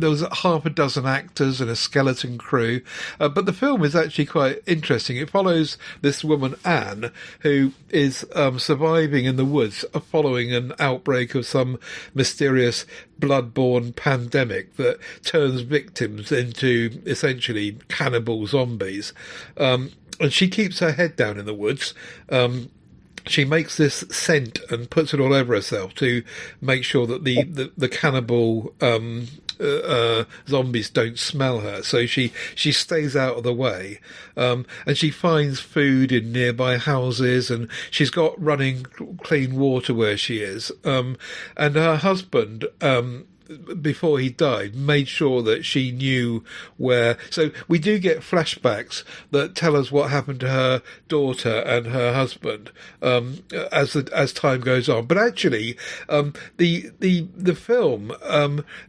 was half a dozen actors and a skeleton crew. But the film is actually quite interesting. It follows this woman, Anne, who is surviving in the woods following an outbreak of some mysterious blood-borne pandemic that turns victims into essentially cannibal zombies. And she keeps her head down in the woods. She makes this scent and puts it all over herself to make sure that the cannibal zombies don't smell her. So she stays out of the way, and she finds food in nearby houses, and she's got running clean water where she is. And her husband, before he died, made sure that she knew where. So we do get flashbacks that tell us what happened to her daughter and her husband as time goes on. But actually, the film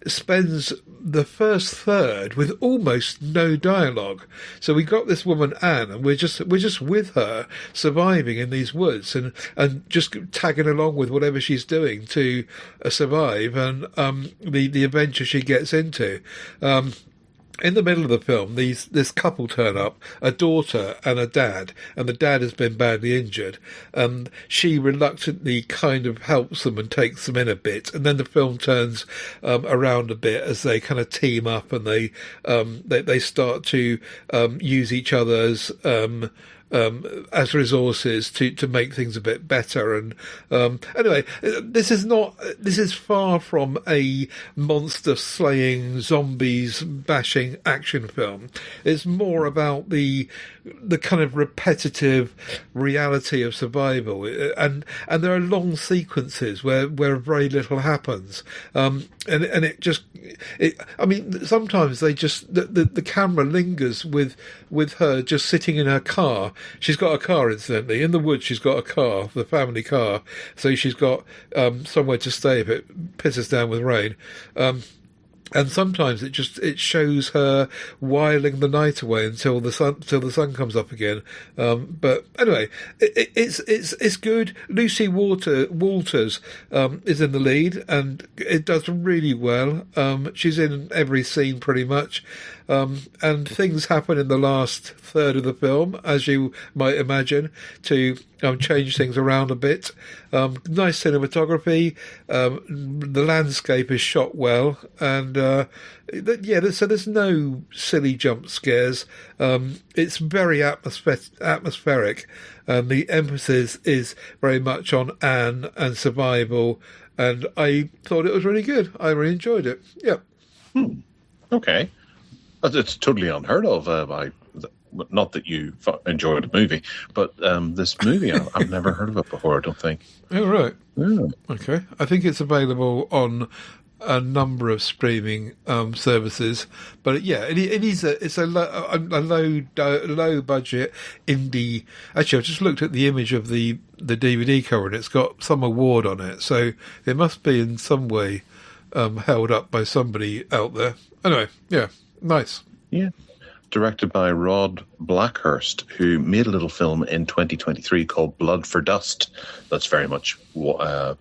spends the first third with almost no dialogue. So we got this woman Anne, and we're just with her surviving in these woods and just tagging along with whatever she's doing to survive and the adventure she gets into. in the middle of the film, this couple turn up, a daughter and a dad, and the dad has been badly injured. She reluctantly kind of helps them and takes them in a bit, and then the film turns around a bit as they kind of team up and they start to use each other's as resources to make things a bit better. And anyway, this is far from a monster slaying, zombies bashing action film. It's more about the kind of repetitive reality of survival, and there are long sequences where very little happens, and I mean, sometimes the camera lingers with her just sitting in her car. She's got a car, incidentally. In the woods, she's got a car, the family car. So she's got somewhere to stay if it pisses down with rain. And sometimes it shows her whiling the night away until the sun comes up again. But anyway, it's good. Lucy Walters is in the lead, and it does really well. She's in every scene pretty much. And things happen in the last third of the film, as you might imagine, to change things around a bit. Nice cinematography. The landscape is shot well, and so there's no silly jump scares. It's very atmospheric, and the emphasis is very much on Anne and survival. And I thought it was really good. I really enjoyed it. Yeah. Okay. It's totally unheard of. Not that you enjoyed the movie, but this movie, I've never heard of it before, I don't think. Oh, right. Yeah. Okay. I think it's available on a number of streaming services, but yeah, it's a low budget indie. Actually, I just looked at the image of the DVD cover, and it's got some award on it, so it must be in some way held up by somebody out there. Anyway, yeah. Nice. Yeah. Directed by Rod Blackhurst, who made a little film in 2023 called Blood for Dust. That's very much worth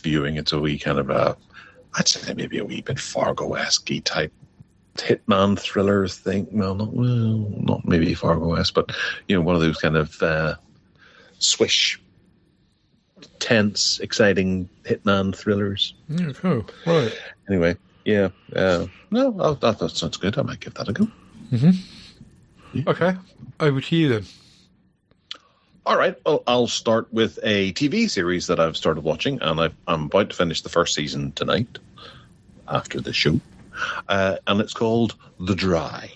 viewing. It's a wee kind of I'd say maybe a wee bit Fargo-esque type hitman thriller thing. Well, not maybe Fargo-esque, but one of those kind of swish, tense, exciting hitman thrillers. Yeah, cool. Right. Anyway. Yeah, no, that sounds good. I might give that a go. Mm-hmm. Yeah. Okay, over to you then. All right, well, I'll start with a TV series that I've started watching, and I'm about to finish the first season tonight after the show, and it's called The Dry.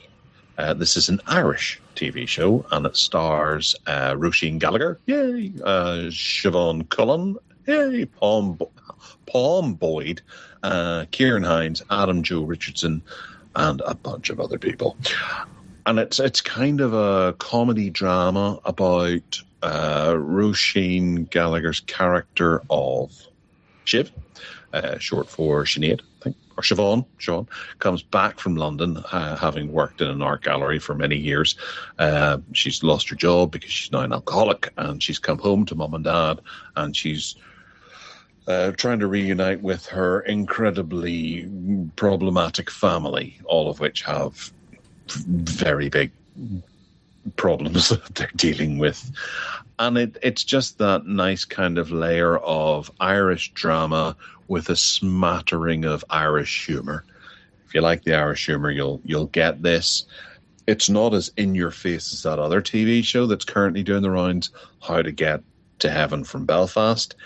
This is an Irish TV show, and it stars Roisin Gallagher, yay, Siobhan Cullen, yay, Palm Boyd, Kieran Hines, Adam Joe Richardson, and a bunch of other people. And it's kind of a comedy drama about Roisin Gallagher's character of Shiv, short for Sinead, I think, or Siobhan. Siobhan comes back from London, having worked in an art gallery for many years. She's lost her job because she's now an alcoholic, and she's come home to mum and dad, and she's trying to reunite with her incredibly problematic family, all of which have very big problems that they're dealing with. And it's just that nice kind of layer of Irish drama with a smattering of Irish humour. If you like the Irish humour, you'll get this. It's not as in your face as that other TV show that's currently doing the rounds, How to Get to Heaven from Belfast.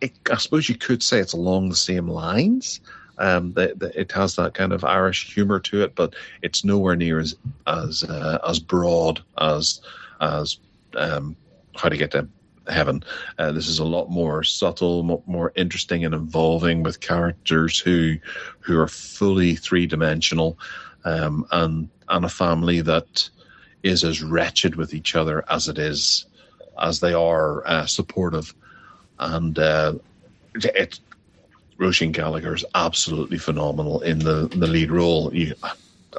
I suppose you could say it's along the same lines. It has that kind of Irish humour to it, but it's nowhere near as broad as How to Get to Heaven. This is a lot more subtle, more interesting and involving, with characters who are fully three-dimensional, and a family that is as wretched with each other as they are supportive. And Roisin Gallagher is absolutely phenomenal in the lead role.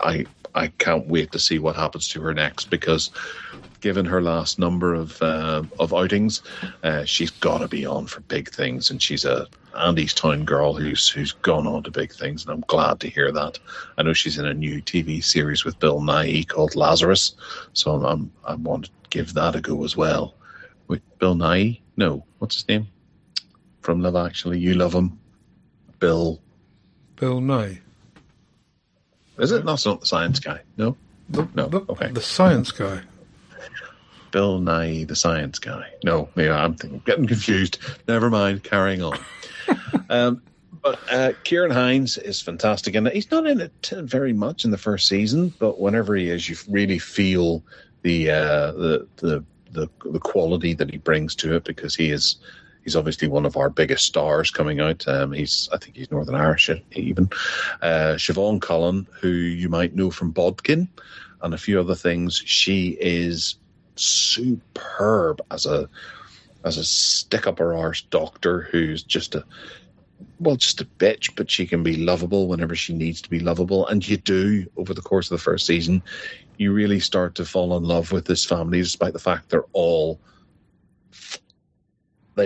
I I can't wait to see what happens to her next, because given her last number of outings, she's got to be on for big things, and she's a Andy's Town girl who's gone on to big things, and I'm glad to hear that. I know she's in a new TV series with Bill Nighy called Lazarus, so I want to give that a go as well. Wait, Bill Nighy? No, what's his name? From Love Actually, you love him. Bill Nighy. Is it? That's not the science guy. No? Okay. The science guy. Bill Nighy, the science guy. No, yeah, I'm getting confused. Never mind, carrying on. But Kieran Hines is fantastic, and he's not in it very much in the first season, but whenever he is, you really feel the quality that he brings to it, because he's obviously one of our biggest stars coming out. I think he's Northern Irish even. Siobhan Cullen, who you might know from Bodkin and a few other things, she is superb as a stick up her arse doctor who's just a bitch, but she can be lovable whenever she needs to be lovable. And you do, over the course of the first season, you really start to fall in love with this family, despite the fact they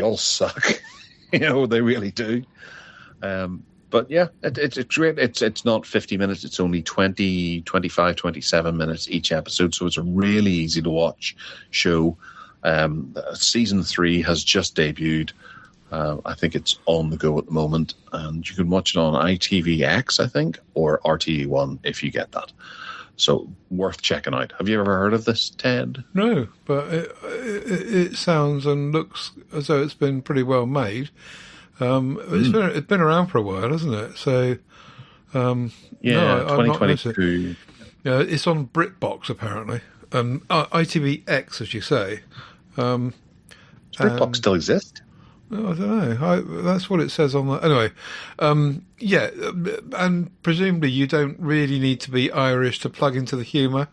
all suck. They really do. But yeah, it's great. It's not 50 minutes. It's only 20, 25, 27 minutes each episode. So it's a really easy to watch show. Season 3 has just debuted. I think it's on the go at the moment. And you can watch it on ITVX, I think, or RTE1 if you get that. So worth checking out. Have you ever heard of this, Ted? No, but it sounds and looks as though it's been pretty well made. It's been around for a while, hasn't it? So, 2022. Yeah, it's on BritBox apparently. ITVX, as you say. Does BritBox still exist? I don't know. That's what it says on the... Anyway, and presumably you don't really need to be Irish to plug into the humour.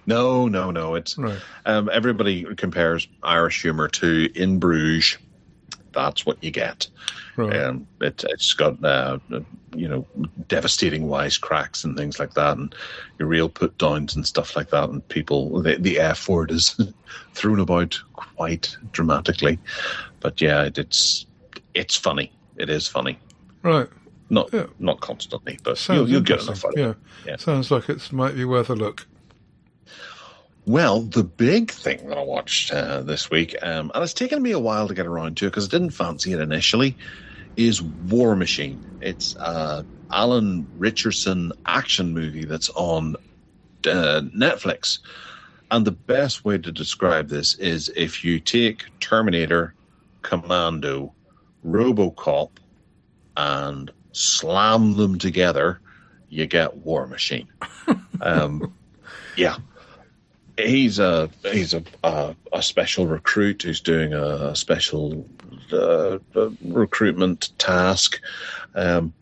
No. It's right. Everybody compares Irish humour to In Bruges. That's what you get. Right. It's got devastating wisecracks and things like that, and your real put downs and stuff like that, and people the F word is thrown about quite dramatically. But yeah, it's funny. It is funny. Right. Not constantly, but you'll get enough out of it. Yeah. Sounds like it might be worth a look. Well, the big thing that I watched this week, and it's taken me a while to get around to because I didn't fancy it initially, is War Machine. It's Alan Richardson action movie that's on Netflix. And the best way to describe this is if you take Terminator, Commando, RoboCop, and slam them together, you get War Machine. Yeah. He's a special recruit who's doing a special recruitment task, and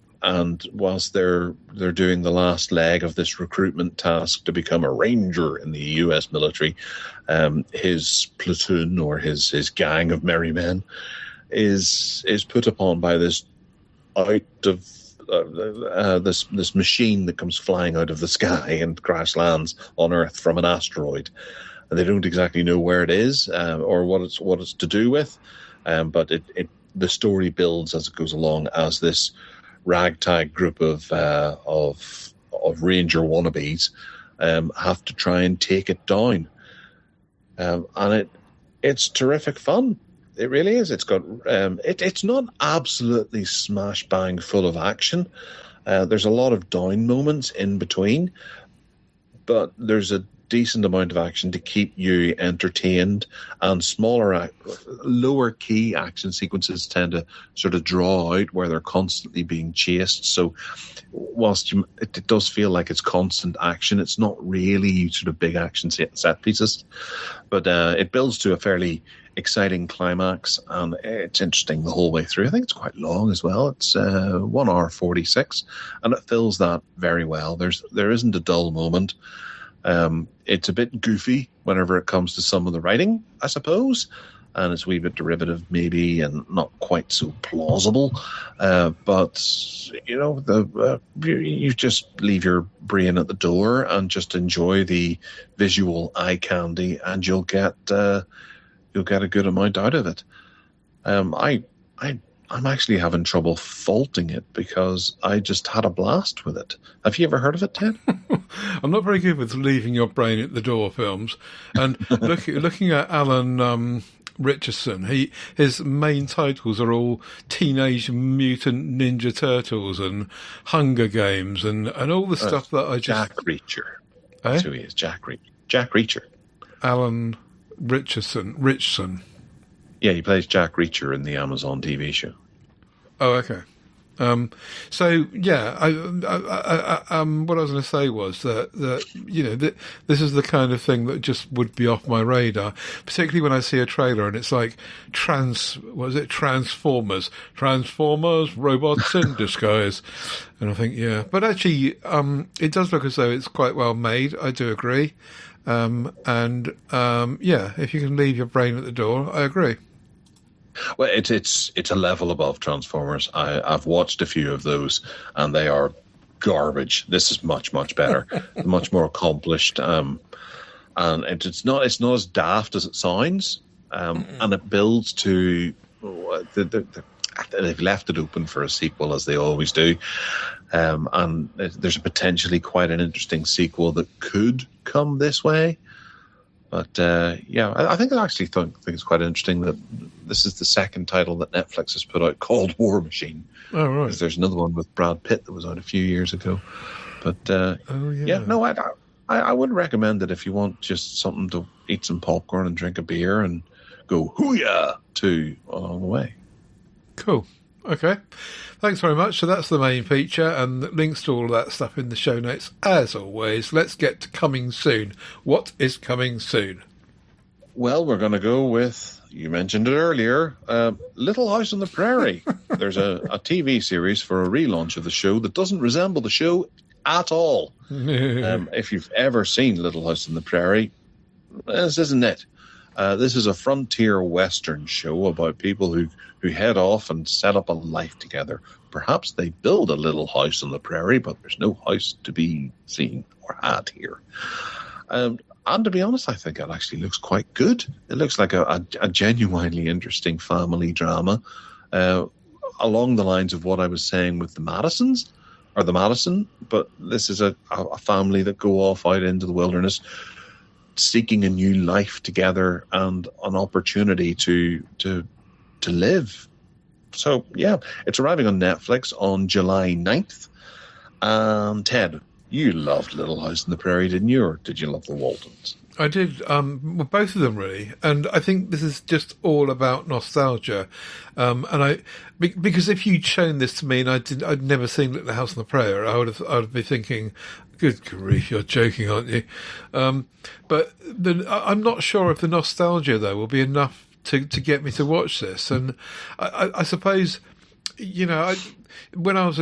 whilst they're doing the last leg of this recruitment task to become a ranger in the U.S. military, his platoon or his gang of merry men is put upon by this this machine that comes flying out of the sky and crash lands on Earth from an asteroid. And they don't exactly know where it is or what it's to do with, but the story builds as it goes along as this ragtag group of ranger wannabes have to try and take it down, and it's terrific fun. It really is. It's got it's not absolutely smash bang full of action. There's a lot of down moments in between, but there's a decent amount of action to keep you entertained, and lower key action sequences tend to sort of draw out where they're constantly being chased. So whilst it does feel like it's constant action, it's not really sort of big action set pieces, but it builds to a fairly exciting climax, and it's interesting the whole way through. I think it's quite long as well. It's 1 hour 46, and it fills that very well. There isn't a dull moment. It's a bit goofy whenever it comes to some of the writing, I suppose, and it's a wee bit derivative maybe and not quite so plausible. But, you just leave your brain at the door and just enjoy the visual eye candy, and you'll get a good amount out of it. I'm actually having trouble faulting it because I just had a blast with it. Have you ever heard of it, Ted? I'm not very good with leaving your brain at the door films. And looking at Alan Richardson, his main titles are all Teenage Mutant Ninja Turtles and Hunger Games and all the stuff that I just... Jack Reacher. Eh? That's who he is, Jack Reacher. Alan Richardson. Yeah, he plays Jack Reacher in the Amazon TV show. Oh, okay. So yeah, what I was going to say was that this is the kind of thing that just would be off my radar, particularly when I see a trailer and it's like Transformers, robots in disguise, and I think but actually, it does look as though it's quite well made. I do agree, if you can leave your brain at the door, I agree. Well, it's a level above Transformers. I've watched a few of those, and they are garbage. This is much, much better, much more accomplished, and it's not as daft as it sounds, and it builds to they've left it open for a sequel, as they always do, and there's potentially quite an interesting sequel that could come this way. But I think I actually think it's quite interesting that this is the second title that Netflix has put out called War Machine. Oh, right. Because there's another one with Brad Pitt that was out a few years ago. But I would recommend it if you want just something to eat some popcorn and drink a beer and go hoo-yah to along the way. Cool. Okay. Thanks very much. So that's the main feature, and links to all of that stuff in the show notes. As always, let's get to coming soon. What is coming soon? Well, we're going to go with, you mentioned it earlier, Little House on the Prairie. There's a TV series for a relaunch of the show that doesn't resemble the show at all. If you've ever seen Little House on the Prairie, this isn't it. This is a frontier western show about people who head off and set up a life together. Perhaps they build a little house on the prairie, but there's no house to be seen or had here. And to be honest, I think it actually looks quite good. It looks like a genuinely interesting family drama, along the lines of what I was saying with the Madison. But this is a family that go off out into the wilderness, seeking a new life together and an opportunity to live. So, it's arriving on Netflix on July 9th. Ted, you loved Little House on the Prairie, didn't you? Or did you love the Waltons? I did, both of them really. And I think this is just all about nostalgia. Because if you'd shown this to me and I'd never seen Little House on the Prairie, I would be thinking, good grief, you're joking, aren't you? But I'm not sure if the nostalgia, though, will be enough to get me to watch this. And I suppose, when I was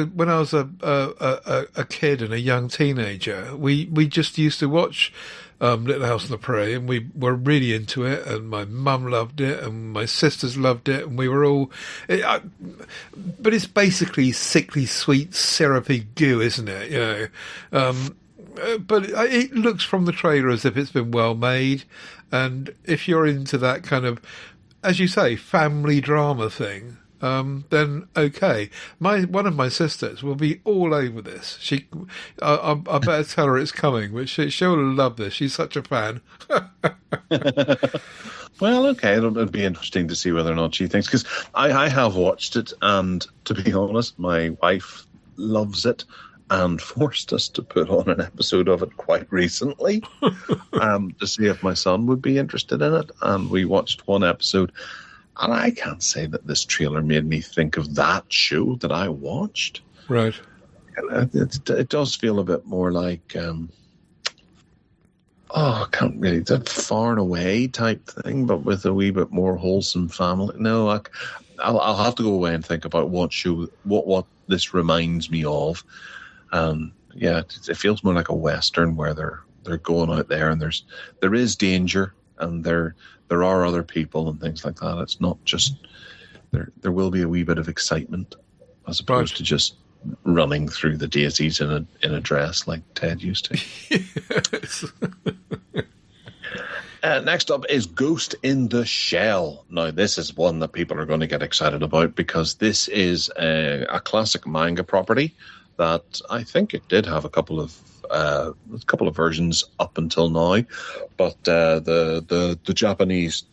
a kid and a young teenager, we just used to watch Little House on the Prairie, and we were really into it, and my mum loved it, and my sisters loved it, and we were all... but it's basically sickly sweet, syrupy goo, isn't it? But it looks from the trailer as if it's been well made, and if you're into that kind of, as you say, family drama thing, then okay. One of my sisters will be all over this. I better tell her it's coming, but she'll love this. She's such a fan. Well, okay, it'll be interesting to see whether or not she thinks, because I have watched it, and to be honest, my wife loves it and forced us to put on an episode of it quite recently to see if my son would be interested in it. And we watched one episode, and I can't say that this trailer made me think of that show that I watched. Right. It does feel a bit more like, I can't really, that Far and Away type thing, but with a wee bit more wholesome family. No, I'll have to go away and think about what show, what this reminds me of. It feels more like a Western where they're going out there and there is danger. and there are other people and things like that. It's not just there will be a wee bit of excitement as opposed to just running through the daisies in a dress like Ted used to. Yes. Next up is Ghost in the Shell. Now, this is one that people are going to get excited about because this is a classic manga property that I think it did have a couple of versions up until now, but the Japanese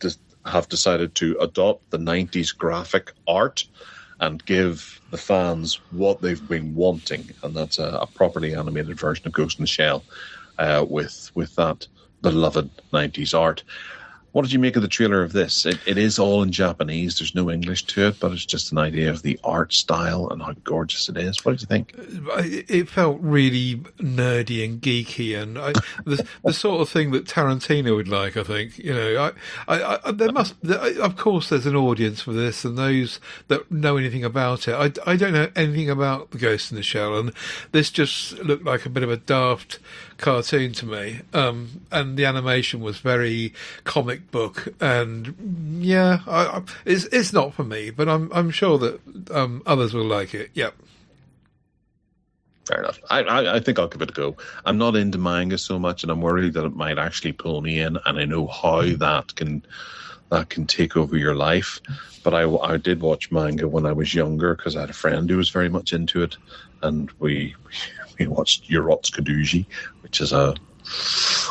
have decided to adopt the 90s graphic art and give the fans what they've been wanting, and that's a properly animated version of Ghost in the Shell with that beloved 90s art. What did you make of the trailer of this? It is all in Japanese. There's no English to it, but it's just an idea of the art style and how gorgeous it is. What did you think? It felt really nerdy and geeky, and the sort of thing that Tarantino would like. I think there must. Of course, there's an audience for this, and those that know anything about it. I don't know anything about the Ghost in the Shell, and this just looked like a bit of a daft cartoon to me. And the animation was very comic book, and it's not for me, but I'm sure that others will like it. Yep. Fair enough. I think I'll give it a go. I'm not into manga so much, and I'm worried that it might actually pull me in, and I know how that can take over your life. But I did watch manga when I was younger because I had a friend who was very much into it, and we watched Urotsukidoji, which is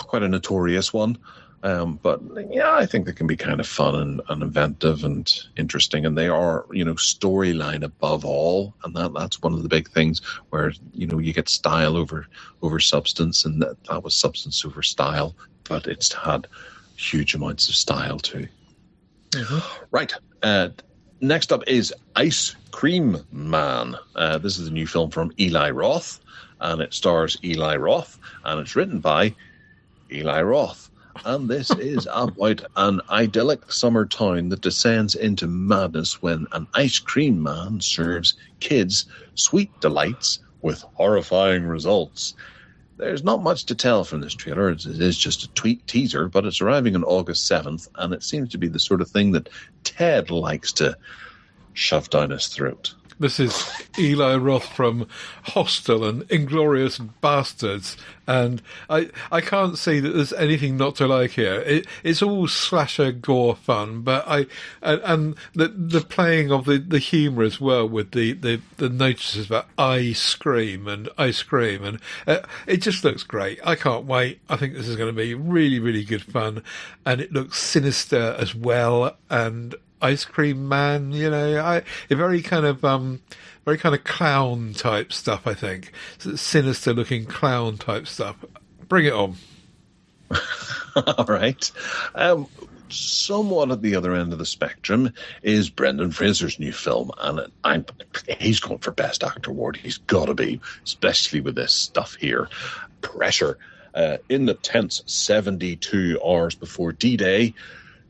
quite a notorious one. But yeah, I think they can be kind of fun and inventive and interesting, and they are, storyline above all, and that's one of the big things where you get style over substance, and that was substance over style, but it's had huge amounts of style too. Mm-hmm. Right. Next up is Ice Cream Man. This is a new film from Eli Roth, and it stars Eli Roth, and it's written by Eli Roth. And this is about an idyllic summer town that descends into madness when an ice cream man serves kids sweet delights with horrifying results. There's not much to tell from this trailer. It is just a teaser, but it's arriving on August 7th, and it seems to be the sort of thing that Ted likes to shove down his throat. This is Eli Roth from Hostel and Inglourious Bastards, and I can't see that there's anything not to like here. It's all slasher gore fun, but and the playing of the humour as well with the notices about ice cream, and it just looks great. I can't wait. I think this is going to be really, really good fun, and it looks sinister as well, and Ice Cream Man, a very kind of clown type stuff. I think sinister looking clown type stuff. Bring it on. All right. Somewhat at the other end of the spectrum is Brendan Fraser's new film, and he's going for Best Actor award. He's got to be, especially with this stuff here. Pressure. In the tense 72 hours before D-Day,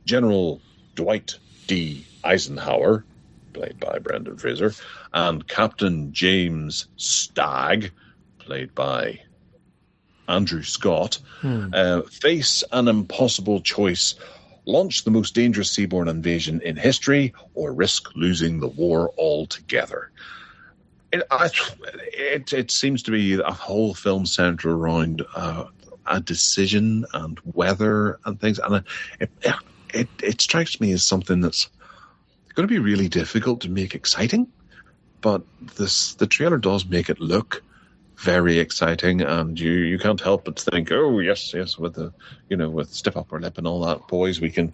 General Dwight D. Eisenhower, played by Brendan Fraser, and Captain James Stagg, played by Andrew Scott, face an impossible choice: launch the most dangerous seaborne invasion in history or risk losing the war altogether. It seems to be a whole film centered around a decision and weather and things, and it strikes me as something that's going to be really difficult to make exciting, but the trailer does make it look very exciting, and you can't help but think, oh yes, with the with stiff upper lip and all that, boys, we can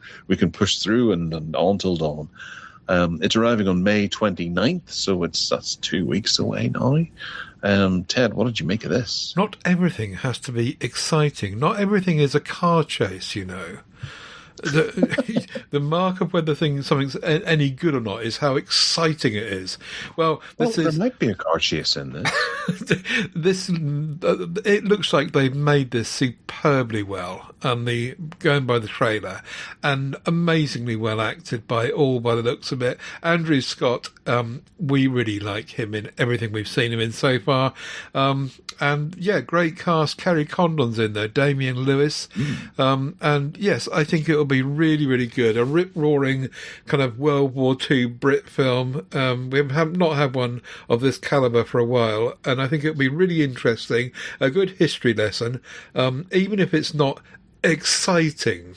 push through and on till dawn. It's arriving on May 29th, so that's 2 weeks away now. Ted, what did you make of this? Not everything has to be exciting. Not everything is a car chase, the mark of whether something's any good or not is how exciting it is. Well, there might be a car chase in this. It looks like they've made this superbly well, and going by the trailer, and amazingly well acted by the looks of it. Andrew Scott, we really like him in everything we've seen him in so far, and yeah, great cast. Kerry Condon's in there, Damian Lewis, and yes, I think it'll be really, really good. A rip-roaring kind of World War II Brit film. We have not had one of this calibre for a while, and I think it'll be really interesting. A good history lesson, even if it's not exciting.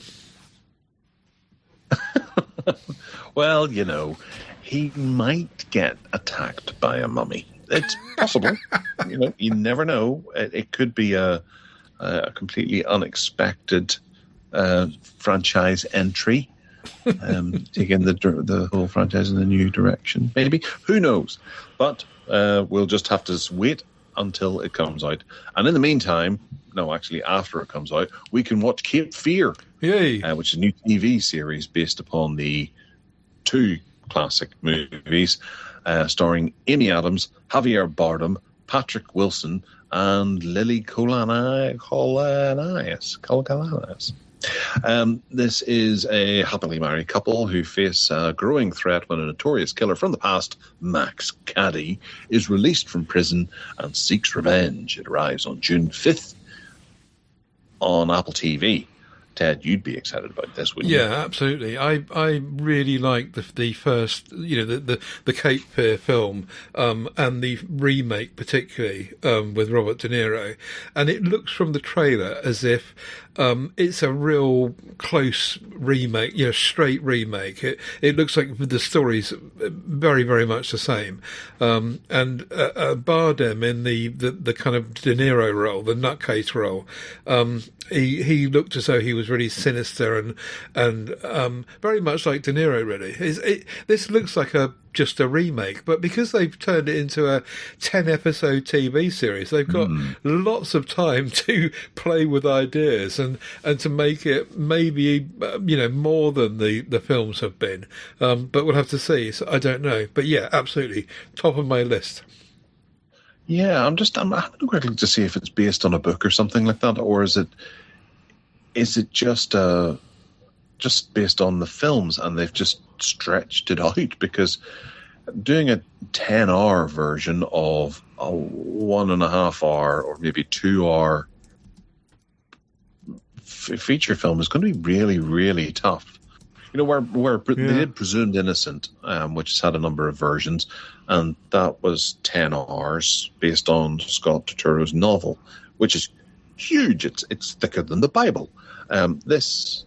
Well, he might get attacked by a mummy. It's possible. You never know. It could be a completely unexpected franchise entry, taking the whole franchise in a new direction. Maybe, who knows? But we'll just have to wait until it comes out. And in the meantime, after it comes out, we can watch Cape Fear, which is a new TV series based upon the 2 classic movies, starring Amy Adams, Javier Bardem, Patrick Wilson, and Lily Colanis. This is a happily married couple who face a growing threat when a notorious killer from the past, Max Caddy, is released from prison and seeks revenge. It arrives on June 5th on Apple TV. Ted, you'd be excited about this, wouldn't you? Yeah, absolutely. I really like the first, the Cape Fear film, and the remake particularly, with Robert De Niro, and it looks from the trailer as if it's a real close remake, straight remake. It looks like the story's very, very much the same, and Bardem in the kind of De Niro role, the nutcase role. He looked as though he was really sinister and very much like De Niro, really. This looks like just a remake, but because they've turned it into a 10-episode TV series, they've got lots of time to play with ideas and to make it maybe more than the films have been. But we'll have to see. So I don't know. But yeah, absolutely top of my list. Yeah, I'm having a quick look to see if it's based on a book or something like that, or is it just based on the films and they've just stretched it out? Because doing a 10-hour version of a 1.5 hour or maybe 2 hour feature film is going to be really, really tough. Where they did Presumed Innocent, which has had a number of versions, and that was 10 hours based on Scott Turturro's novel, which is huge. It's thicker than the Bible. This,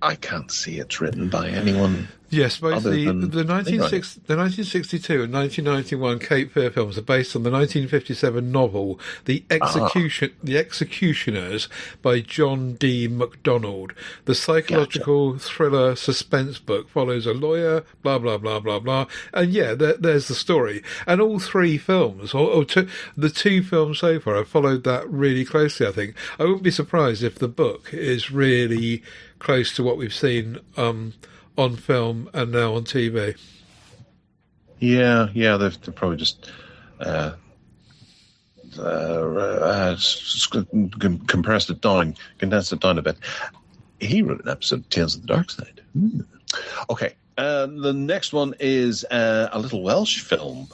I can't see it's written by anyone. Yes, both the 1962 and 1991 Cape Fear films are based on the 1957 novel The Executioners by John D. MacDonald. The psychological thriller suspense book follows a lawyer, blah, blah, blah, blah, blah. And yeah, there's the story. And all 3 films, the 2 films so far, have followed that really closely, I think. I wouldn't be surprised if the book is really close to what we've seen on film and now on TV. Yeah, they've probably just condensed it down a bit. He wrote an episode of Tales of the Dark Side. Okay, the next one is a little Welsh film,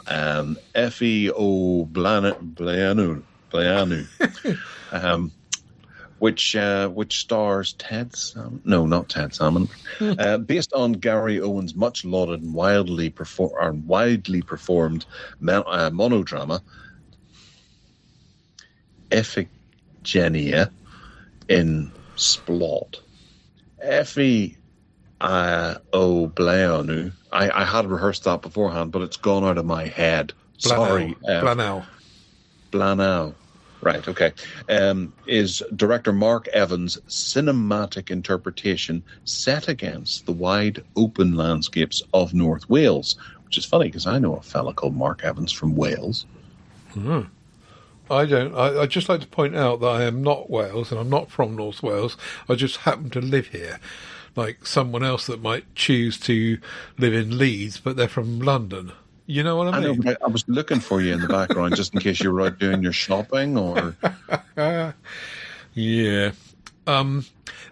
Effie O Blaenau, which stars Ted Salmon. No, not Ted Salmon. Based on Gary Owen's much lauded and widely performed monodrama, Iphigenia in Splot. Effie O Blaenau. I had rehearsed that beforehand, but it's gone out of my head. Sorry. Blaenau. Right, okay. Is director Mark Evans' cinematic interpretation set against the wide open landscapes of North Wales, which is funny because I know a fella called Mark Evans from Wales. I don't. I'd just like to point out that I am not Wales and I'm not from North Wales. I just happen to live here. like someone else that might choose to live in Leeds, but they're from London. You know what I mean? I know, but I was looking for you in the background just in case you were out doing your shopping or. Yeah.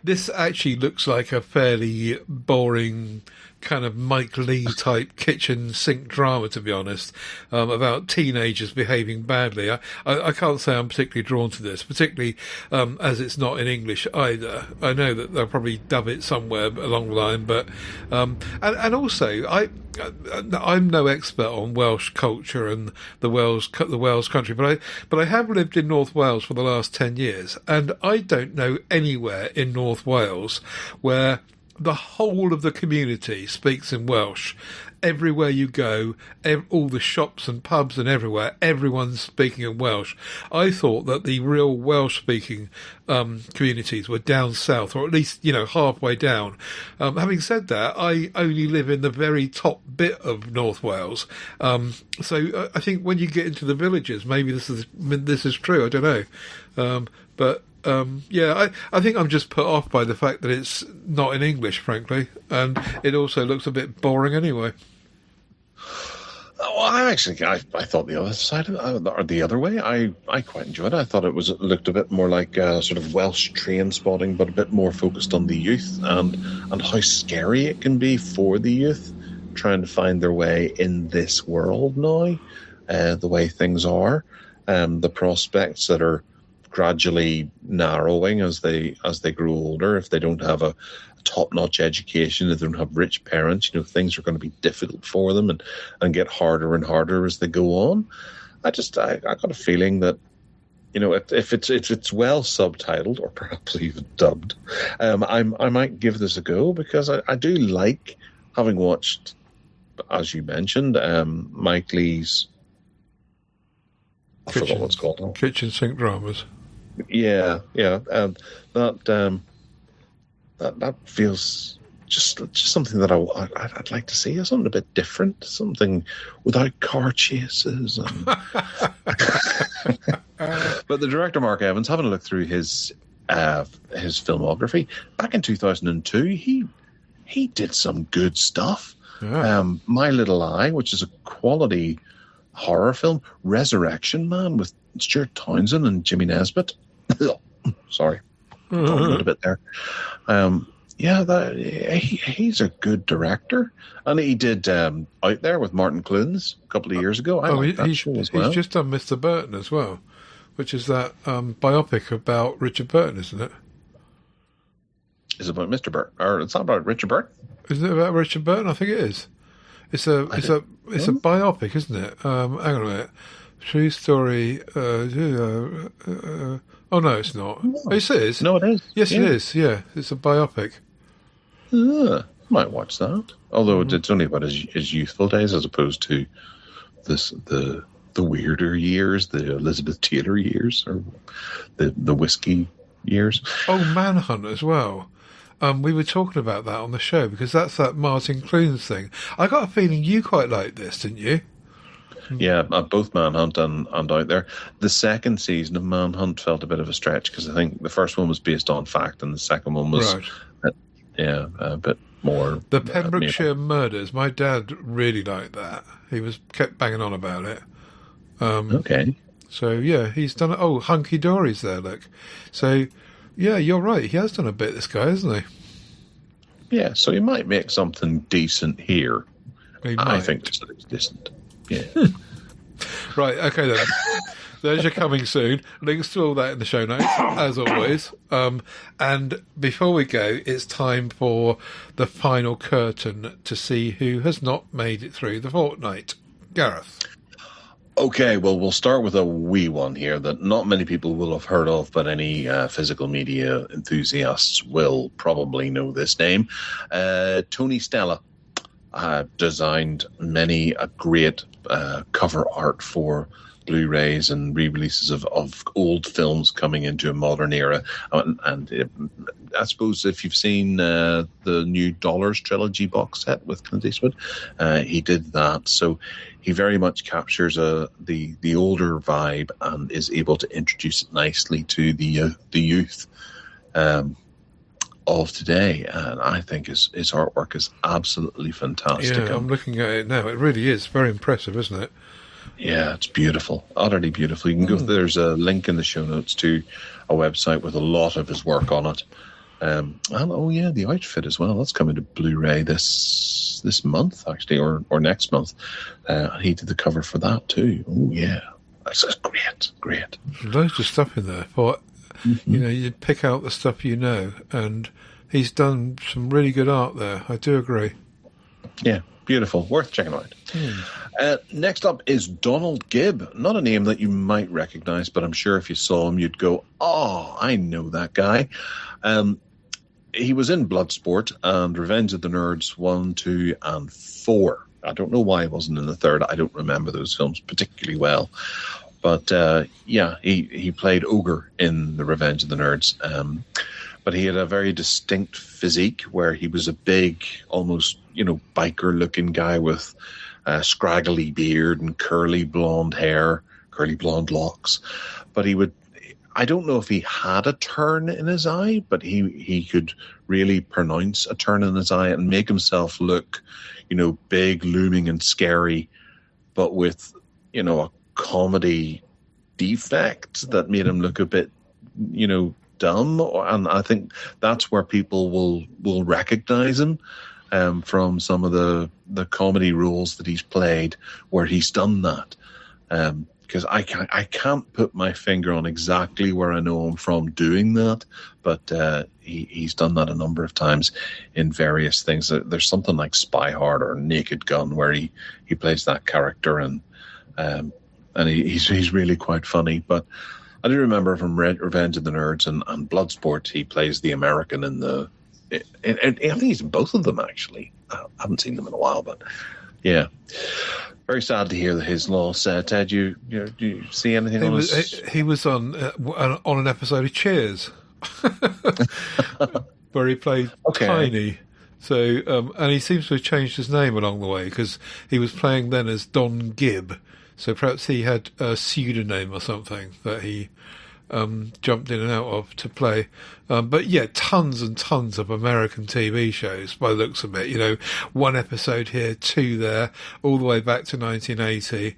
This actually looks like a fairly boring kind of Mike Lee type kitchen sink drama, to be honest, about teenagers behaving badly. I can't say I'm particularly drawn to this, particularly as it's not in English either. I know that they'll probably dub it somewhere along the line, but and also I'm no expert on Welsh culture and the Wales country, but I have lived in North Wales for the last 10 years, and I don't know anywhere in North Wales where the whole of the community speaks in Welsh. Everywhere you go, all the shops and pubs and everywhere, everyone's speaking in Welsh. I thought that the real Welsh-speaking communities were down south, or at least, halfway down. Having said that, I only live in the very top bit of North Wales. So I think when you get into the villages, maybe this is true. I don't know. I think I'm just put off by the fact that it's not in English, frankly, and it also looks a bit boring anyway. Well, I thought the other side of it, or the other way. I quite enjoyed it. I thought it looked a bit more like sort of Welsh train spotting, but a bit more focused on the youth and how scary it can be for the youth trying to find their way in this world now, the way things are, the prospects that are gradually narrowing as they grow older. If they don't have a top-notch education, if they don't have rich parents, things are going to be difficult for them and get harder and harder as they go on. I got a feeling that if it's well subtitled or perhaps even dubbed, I might give this a go, because I do like, having watched, as you mentioned, Mike Lee's, I forgot what it's called now. Kitchen sink dramas. Yeah. That feels just something that I'd like to see. Something a bit different, something without car chases. But the director, Mark Evans, having a look through his filmography, back in 2002, he did some good stuff. Yeah. My Little Eye, which is a quality horror film, Resurrection Man with Stuart Townsend and Jimmy Nesbitt. Sorry, a little bit there. He's a good director, and he did Out There with Martin Clunes a couple of years ago. He's just done Mr. Burton as well, which is that biopic about Richard Burton, isn't it? It's about Mr. Burton, or it's not about Richard Burton. Isn't it about Richard Burton? I think it is. It's a biopic, isn't it? Hang on a minute. True story. Oh no, it's not. No. It is. No, it is. Yes, it is. Yeah, it's a biopic. Might watch that. Although it's only about his youthful days, as opposed to the weirder years, the Elizabeth Taylor years, or the whiskey years. Oh, Manhunt as well. We were talking about that on the show, because that's that Martin Clunes thing. I got a feeling you quite liked this, didn't you? Yeah, both Manhunt and Out There. The second season of Manhunt felt a bit of a stretch, because I think the first one was based on fact and the second one was a bit more. The Pembrokeshire Murders. My dad really liked that. He kept banging on about it. Okay. So yeah, he's done it. Oh, Hunky Dory's there. Look. So yeah, you're right. He has done a bit. This guy, hasn't he? Yeah. So he might make something decent here. I think this looks decent. Yeah. Right, okay then. There's your coming soon. Links to all that in the show notes, as always. And before we go, it's time for the final curtain to see who has not made it through the fortnight. Gareth. Okay, well, we'll start with a wee one here that not many people will have heard of, but any physical media enthusiasts will probably know this name. Tony Stella designed many a great cover art for Blu-rays and re-releases of old films coming into a modern era. I suppose if you've seen the new Dollars trilogy box set with Clint Eastwood, he did that. So he very much captures the older vibe and is able to introduce it nicely to the youth. of today, and I think his artwork is absolutely fantastic. Yeah, I'm looking at it now. It really is very impressive, isn't it? Yeah, it's beautiful, utterly beautiful. You can go. There's a link in the show notes to a website with a lot of his work on it. And the outfit as well. That's coming to Blu-ray this month, actually, or next month. He did the cover for that too. Oh yeah, that's great. Loads of stuff in there. For you pick out the stuff and he's done some really good art there. I do agree. Yeah, beautiful, worth checking out. Next up is Donald Gibb. Not a name that you might recognise, but I'm sure if you saw him, you'd go, "Oh, I know that guy." He was in Bloodsport and Revenge of the Nerds 1, 2, and 4. I don't know why he wasn't in the third. I don't remember those films particularly well. But he played Ogre in the Revenge of the Nerds. But he had a very distinct physique where he was a big, almost, biker-looking guy with a scraggly beard and curly blonde hair, curly blonde locks. But I don't know if he had a turn in his eye, but he could really pronounce a turn in his eye and make himself look, big, looming and scary, but with, a comedy defect that made him look a bit, dumb. And I think that's where people will recognize him from some of the comedy roles that he's played where he's done that. Because I can't put my finger on exactly where I know him from doing that, but he's done that a number of times in various things. There's something like Spy Hard or Naked Gun where he plays that character, and he's really quite funny. But I do remember from Revenge of the Nerds and Bloodsport, he plays the American I think he's in both of them, actually. I haven't seen them in a while, but yeah. Very sad to hear his loss. Ted, do you see anything on his... He was on an episode of Cheers where he played Tiny. So, and he seems to have changed his name along the way because he was playing then as Don Gibb. So perhaps he had a pseudonym or something that he jumped in and out of to play. But yeah, tons and tons of American TV shows by the looks of it. One episode here, 2 there, all the way back to 1980.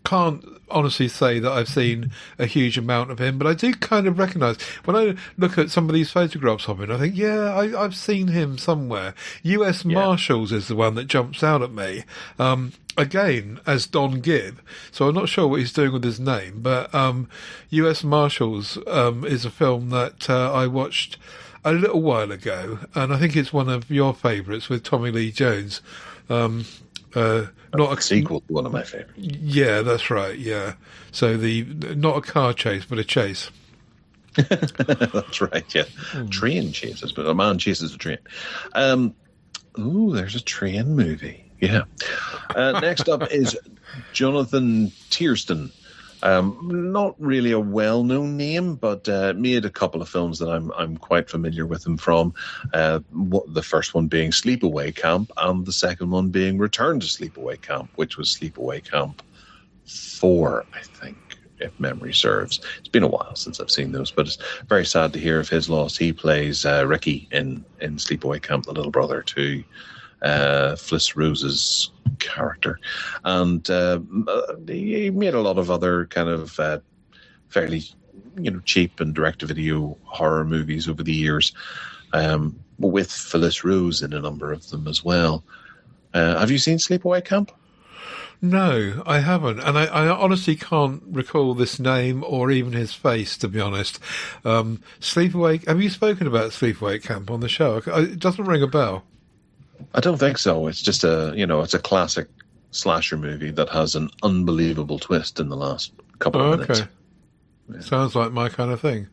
Can't honestly say that I've seen a huge amount of him, but I do kind of recognise when I look at some of these photographs of him, I think, I've seen him somewhere. US Marshals is the one that jumps out at me. Again, as Don Gibb, so I'm not sure what he's doing with his name, but US Marshals is a film that I watched a little while ago, and I think it's one of your favourites with Tommy Lee Jones. Not a sequel to one of my favourites. Yeah, that's right, yeah. So not a car chase, but a chase. That's right, yeah. Train chases, but a man chases a train. There's a train movie. Yeah. Next up is Jonathan Tiersten. Not really a well-known name, but made a couple of films that I'm quite familiar with him from. The first one being Sleepaway Camp, and the second one being Return to Sleepaway Camp, which was Sleepaway Camp 4, I think, if memory serves. It's been a while since I've seen those, but it's very sad to hear of his loss. He plays Ricky in Sleepaway Camp, the little brother to Fliss Rose's character, and he made a lot of other kind of fairly cheap and direct-to-video horror movies over the years, with Fliss Rose in a number of them as well. Have you seen Sleepaway Camp? No, I haven't, and I honestly can't recall this name or even his face, to be honest. Sleepaway. Have you spoken about Sleepaway Camp on the show? It doesn't ring a bell. I don't think so. It's just it's a classic slasher movie that has an unbelievable twist in the last couple of minutes. Okay. Yeah. Sounds like my kind of thing.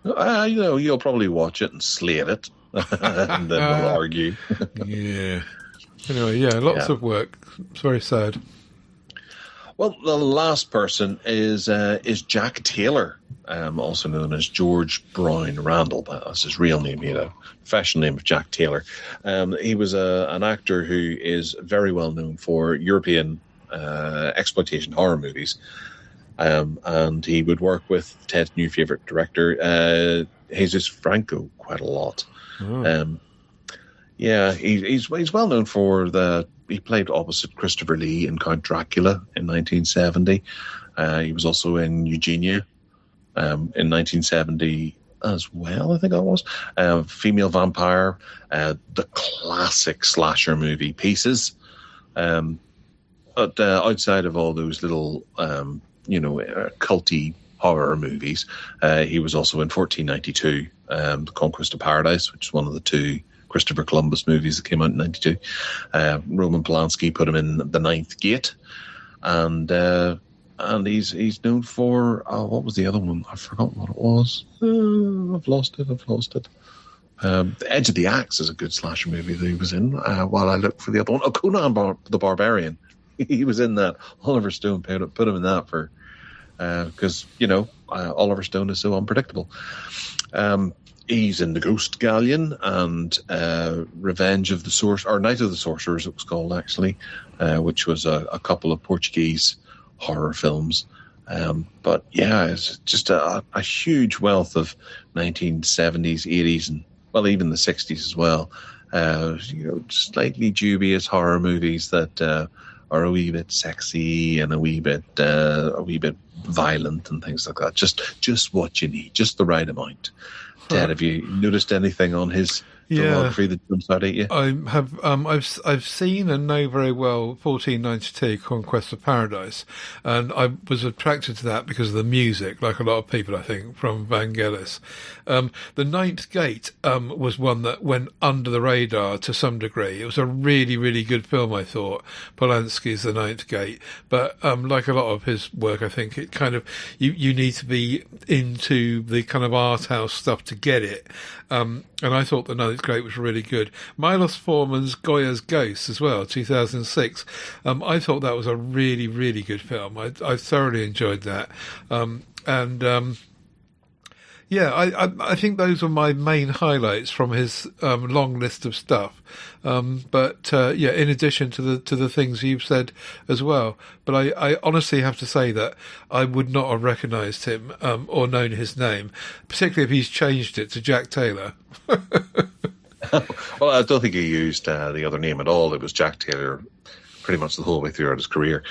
You'll probably watch it and slate it, and then we'll argue. Yeah. Anyway, lots of work. It's very sad. Well, the last person is Jack Taylor, also known as George Brown Randall. That's his real name. He had a professional name of Jack Taylor. He was an actor who is very well known for European exploitation horror movies. And he would work with Ted's new favourite director. Jesus Franco quite a lot. Oh. He's well known for he played opposite Christopher Lee in Count Dracula in 1970. He was also in Eugenia in 1970 as well, I think that was. Female Vampire, the classic slasher movie Pieces. But outside of all those little, culty horror movies, he was also in 1492, The Conquest of Paradise, which is one of the two Christopher Columbus movies that came out in 92. Roman Polanski put him in The Ninth Gate. And he's known for, what was the other one? I forgot what it was. I've lost it. The Edge of the Axe is a good slasher movie that he was in, while I look for the other one. Conan the Barbarian. He was in that. Oliver Stone put him in that for, because, Oliver Stone is so unpredictable. He's in The Ghost Galleon and Revenge of the Sorcerer, or Night of the Sorcerers it was called, actually, which was a couple of Portuguese horror films. But yeah, it's just a huge wealth of 1970s, 80s, and well, even the 60s as well. Slightly dubious horror movies that are a wee bit sexy and a wee bit violent and things like that. Just what you need, just the right amount. Ted, have you noticed anything on his filmography that jumps out at you? I have. I've seen and know very well 1492, Conquest of Paradise, and I was attracted to that because of the music, like a lot of people, I think, from Vangelis. The Ninth Gate was one that went under the radar to some degree. It was a really, really good film, I thought, Polanski's The Ninth Gate. But like a lot of his work, I think it kind of you need to be into the kind of art house stuff to get it. And I thought The Ninth Gate was really good. Milos Forman's Goya's Ghost as well, 2006. I thought that was a really, really good film. I thoroughly enjoyed that. I think those were my main highlights from his long list of stuff. In addition to the things you've said as well. But I honestly have to say that I would not have recognised him or known his name, particularly if he's changed it to Jack Taylor. Well, I don't think he used the other name at all. It was Jack Taylor pretty much the whole way throughout his career.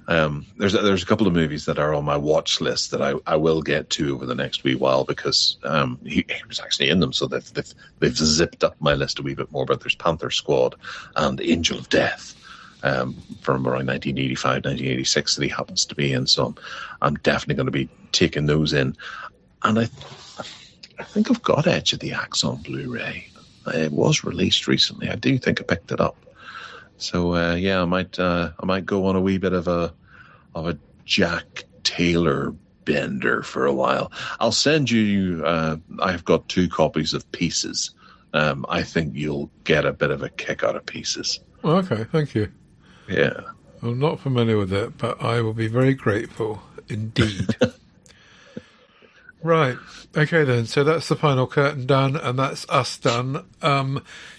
There's a couple of movies that are on my watch list that I will get to over the next wee while because he was actually in them, so they've zipped up my list a wee bit more. But there's Panther Squad and Angel of Death from around 1985, 1986 that he happens to be in. So I'm definitely going to be taking those in. And I think I've got Edge of the Axe on Blu-ray. It was released recently. I do think I picked it up. So I might go on a wee bit of a Jack Taylor bender for a while. I'll send you. I've got 2 copies of Pieces. I think you'll get a bit of a kick out of Pieces. Okay, thank you. Yeah, I'm not familiar with it, but I will be very grateful indeed. Right. Okay, then. So that's the final curtain done, and that's us done.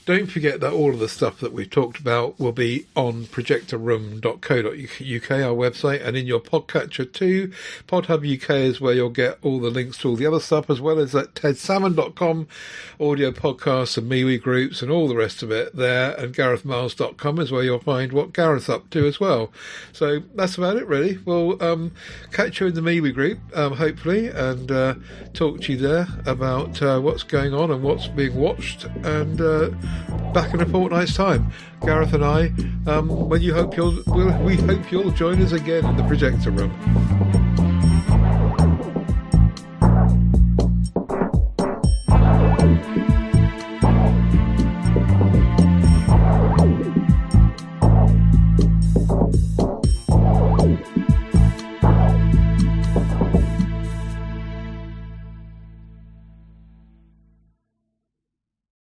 Don't forget that all of the stuff that we've talked about will be on projectorroom.co.uk, our website, and in your podcatcher too. Podhub UK is where you'll get all the links to all the other stuff, as well as at tedsalmon.com, audio podcasts and MeWe groups and all the rest of it there, and garethmiles.com is where you'll find what Gareth's up to as well. So that's about it, really. We'll catch you in the MeWe group, hopefully, and talk to you there about what's going on and what's being watched, and back in a fortnight's time, Gareth and I, we hope you'll join us again in the projector room.